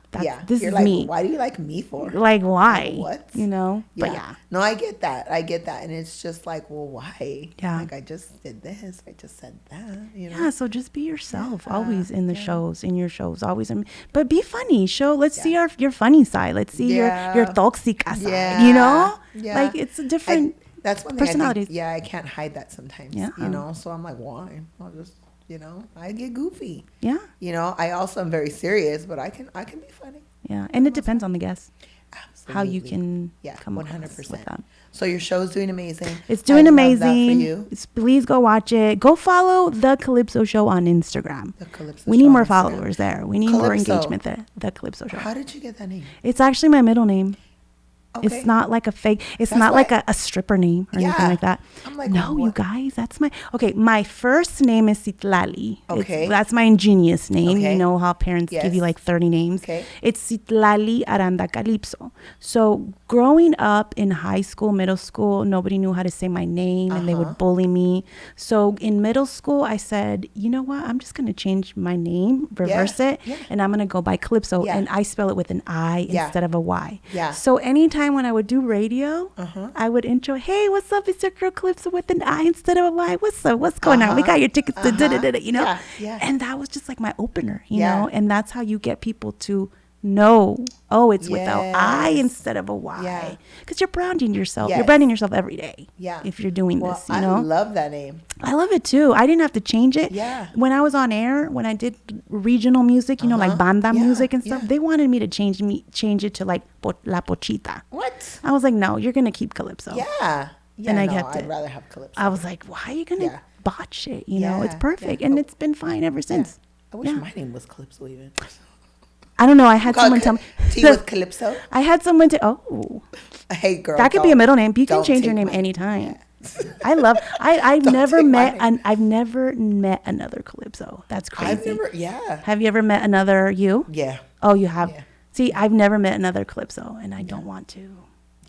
S2: This
S1: You're
S2: is
S1: like,
S2: me.
S1: Why do you like me for?
S2: Like, why?
S1: What?
S2: You know?
S1: Yeah.
S2: But
S1: No, I get that. And it's just like, well, why?
S2: Yeah.
S1: Like, I just did this. I just said that. You know?
S2: Yeah, so just be yourself. Always in the shows, in your shows. Always. But be funny. Let's see your funny side. Let's see your toxica side. You know?
S1: Yeah.
S2: Like, it's a different...
S1: That's one thing.
S2: Personalities.
S1: I can't hide that sometimes.
S2: Yeah.
S1: You know, so I'm like, why? I'll just, I get goofy.
S2: Yeah.
S1: I also am very serious, but I can be funny.
S2: Yeah, and it depends on the guest.
S1: Absolutely.
S2: How you can come
S1: 100%.
S2: with them.
S1: So your show's doing amazing.
S2: It's doing amazing.
S1: Love that for you.
S2: Please go watch it. Go follow The Calipso Show on Instagram. We need more followers there. We need more engagement there. The Calipso Show.
S1: How did you get that name?
S2: It's actually my middle name.
S1: Okay.
S2: It's not like a fake. It's not like a stripper name or anything like that.
S1: I'm like,
S2: no,
S1: what?
S2: You guys, that's my first name is Citlali.
S1: Okay.
S2: That's my ingenious name.
S1: Okay.
S2: You know how parents give you like 30 names.
S1: Okay.
S2: It's Citlali Aranda Calipso. So growing up in high school, middle school, nobody knew how to say my name and they would bully me. So in middle school, I said, you know what? I'm just going to change my name, reverse it, and I'm going to go by Calipso. And I spell it with an I instead of a Y.
S1: Yeah.
S2: So anytime when I would do radio, I would intro, hey, what's up? It's your girl Calipso with an I instead of a Y. What's up? What's going on? We got your tickets to da-da-da-da, you know?
S1: Yeah.
S2: And that was just like my opener, you know? And that's how you get people to know, oh, it's without I instead of a Y. Because you're branding yourself. You're branding yourself every day.
S1: Yeah.
S2: If you're doing this, you know?
S1: I love that name.
S2: I love it too. I didn't have to change it.
S1: Yeah.
S2: When I was on air, when I did regional music, you know, like banda music and stuff, they wanted me to change it to like La Pochita.
S1: What?
S2: I was like, no, you're gonna keep Calipso.
S1: Yeah.
S2: And I kept it.
S1: I'd rather have Calipso.
S2: I was like, why are you gonna botch it? You know, it's perfect, and it's been fine ever since.
S1: I wish my name was Calipso even.
S2: I don't know. I had someone tell me.
S1: Tea with Calipso.
S2: I had someone
S1: Hey girl.
S2: That could be a middle name. You can change your name anytime. Yeah. I've never met another Calipso. That's crazy. Have you ever met another you?
S1: Yeah.
S2: Oh, you have. Yeah. See, I've never met another Calipso, and I don't want to.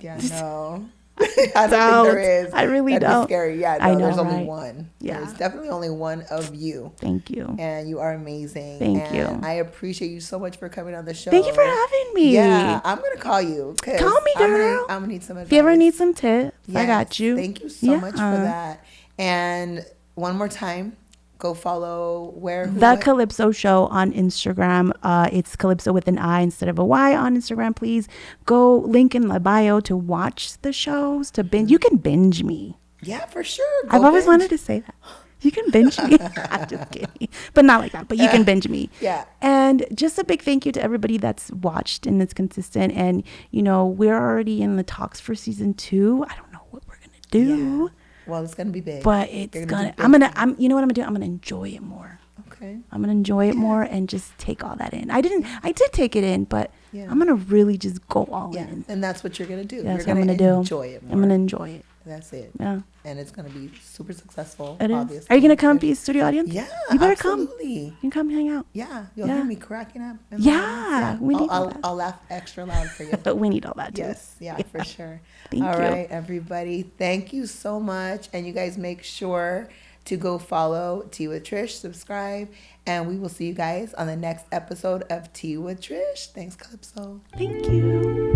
S1: Yeah, no. I don't think there is.
S2: I really
S1: That'd
S2: don't.
S1: Be scary. Yeah, no,
S2: I know,
S1: there's only one.
S2: Yeah.
S1: There's definitely only one of you.
S2: Thank you.
S1: And you are amazing.
S2: Thank you.
S1: I appreciate you so much for coming on the show.
S2: Thank you for having me.
S1: Yeah, I'm going to call you.
S2: Call me, girl.
S1: I'm going to need some advice.
S2: If you ever need some tips, I got you.
S1: Thank you so much for that. And one more time, go follow The
S2: Calipso Show on Instagram. It's Calipso with an I instead of a Y on Instagram. Please go link in my bio to watch the shows, to binge. You can binge me.
S1: Yeah, for sure.
S2: I've always wanted to say that. You can binge me. I'm just kidding. But not like that. But you can binge me.
S1: Yeah.
S2: And just a big thank you to everybody that's watched and that's consistent. And, you know, we're already in the talks for season 2. I don't know what we're going to do.
S1: Yeah. Well, it's gonna be big.
S2: But you know what I'm gonna do? I'm gonna enjoy it more.
S1: Okay.
S2: I'm gonna enjoy it more and just take all that in. I did take it in, but I'm gonna really just go all in.
S1: And that's what you're gonna do.
S2: That's
S1: you're
S2: what I'm gonna do.
S1: Enjoy it more.
S2: I'm gonna enjoy it.
S1: That's it.
S2: Yeah.
S1: And it's gonna be super successful.
S2: It is.
S1: Obviously.
S2: Are you gonna come be a studio audience?
S1: Yeah.
S2: You better
S1: absolutely.
S2: come. You can come hang out.
S1: Yeah. You'll hear me cracking up.
S2: We need all that.
S1: I'll laugh extra loud for you.
S2: But we need all that too.
S1: Yes. Yeah. For sure.
S2: Thank you.
S1: All right, everybody. Thank you so much. And you guys make sure to go follow Tea with Trish, subscribe, and we will see you guys on the next episode of Tea with Trish. Thanks, Calipso.
S2: Thank you.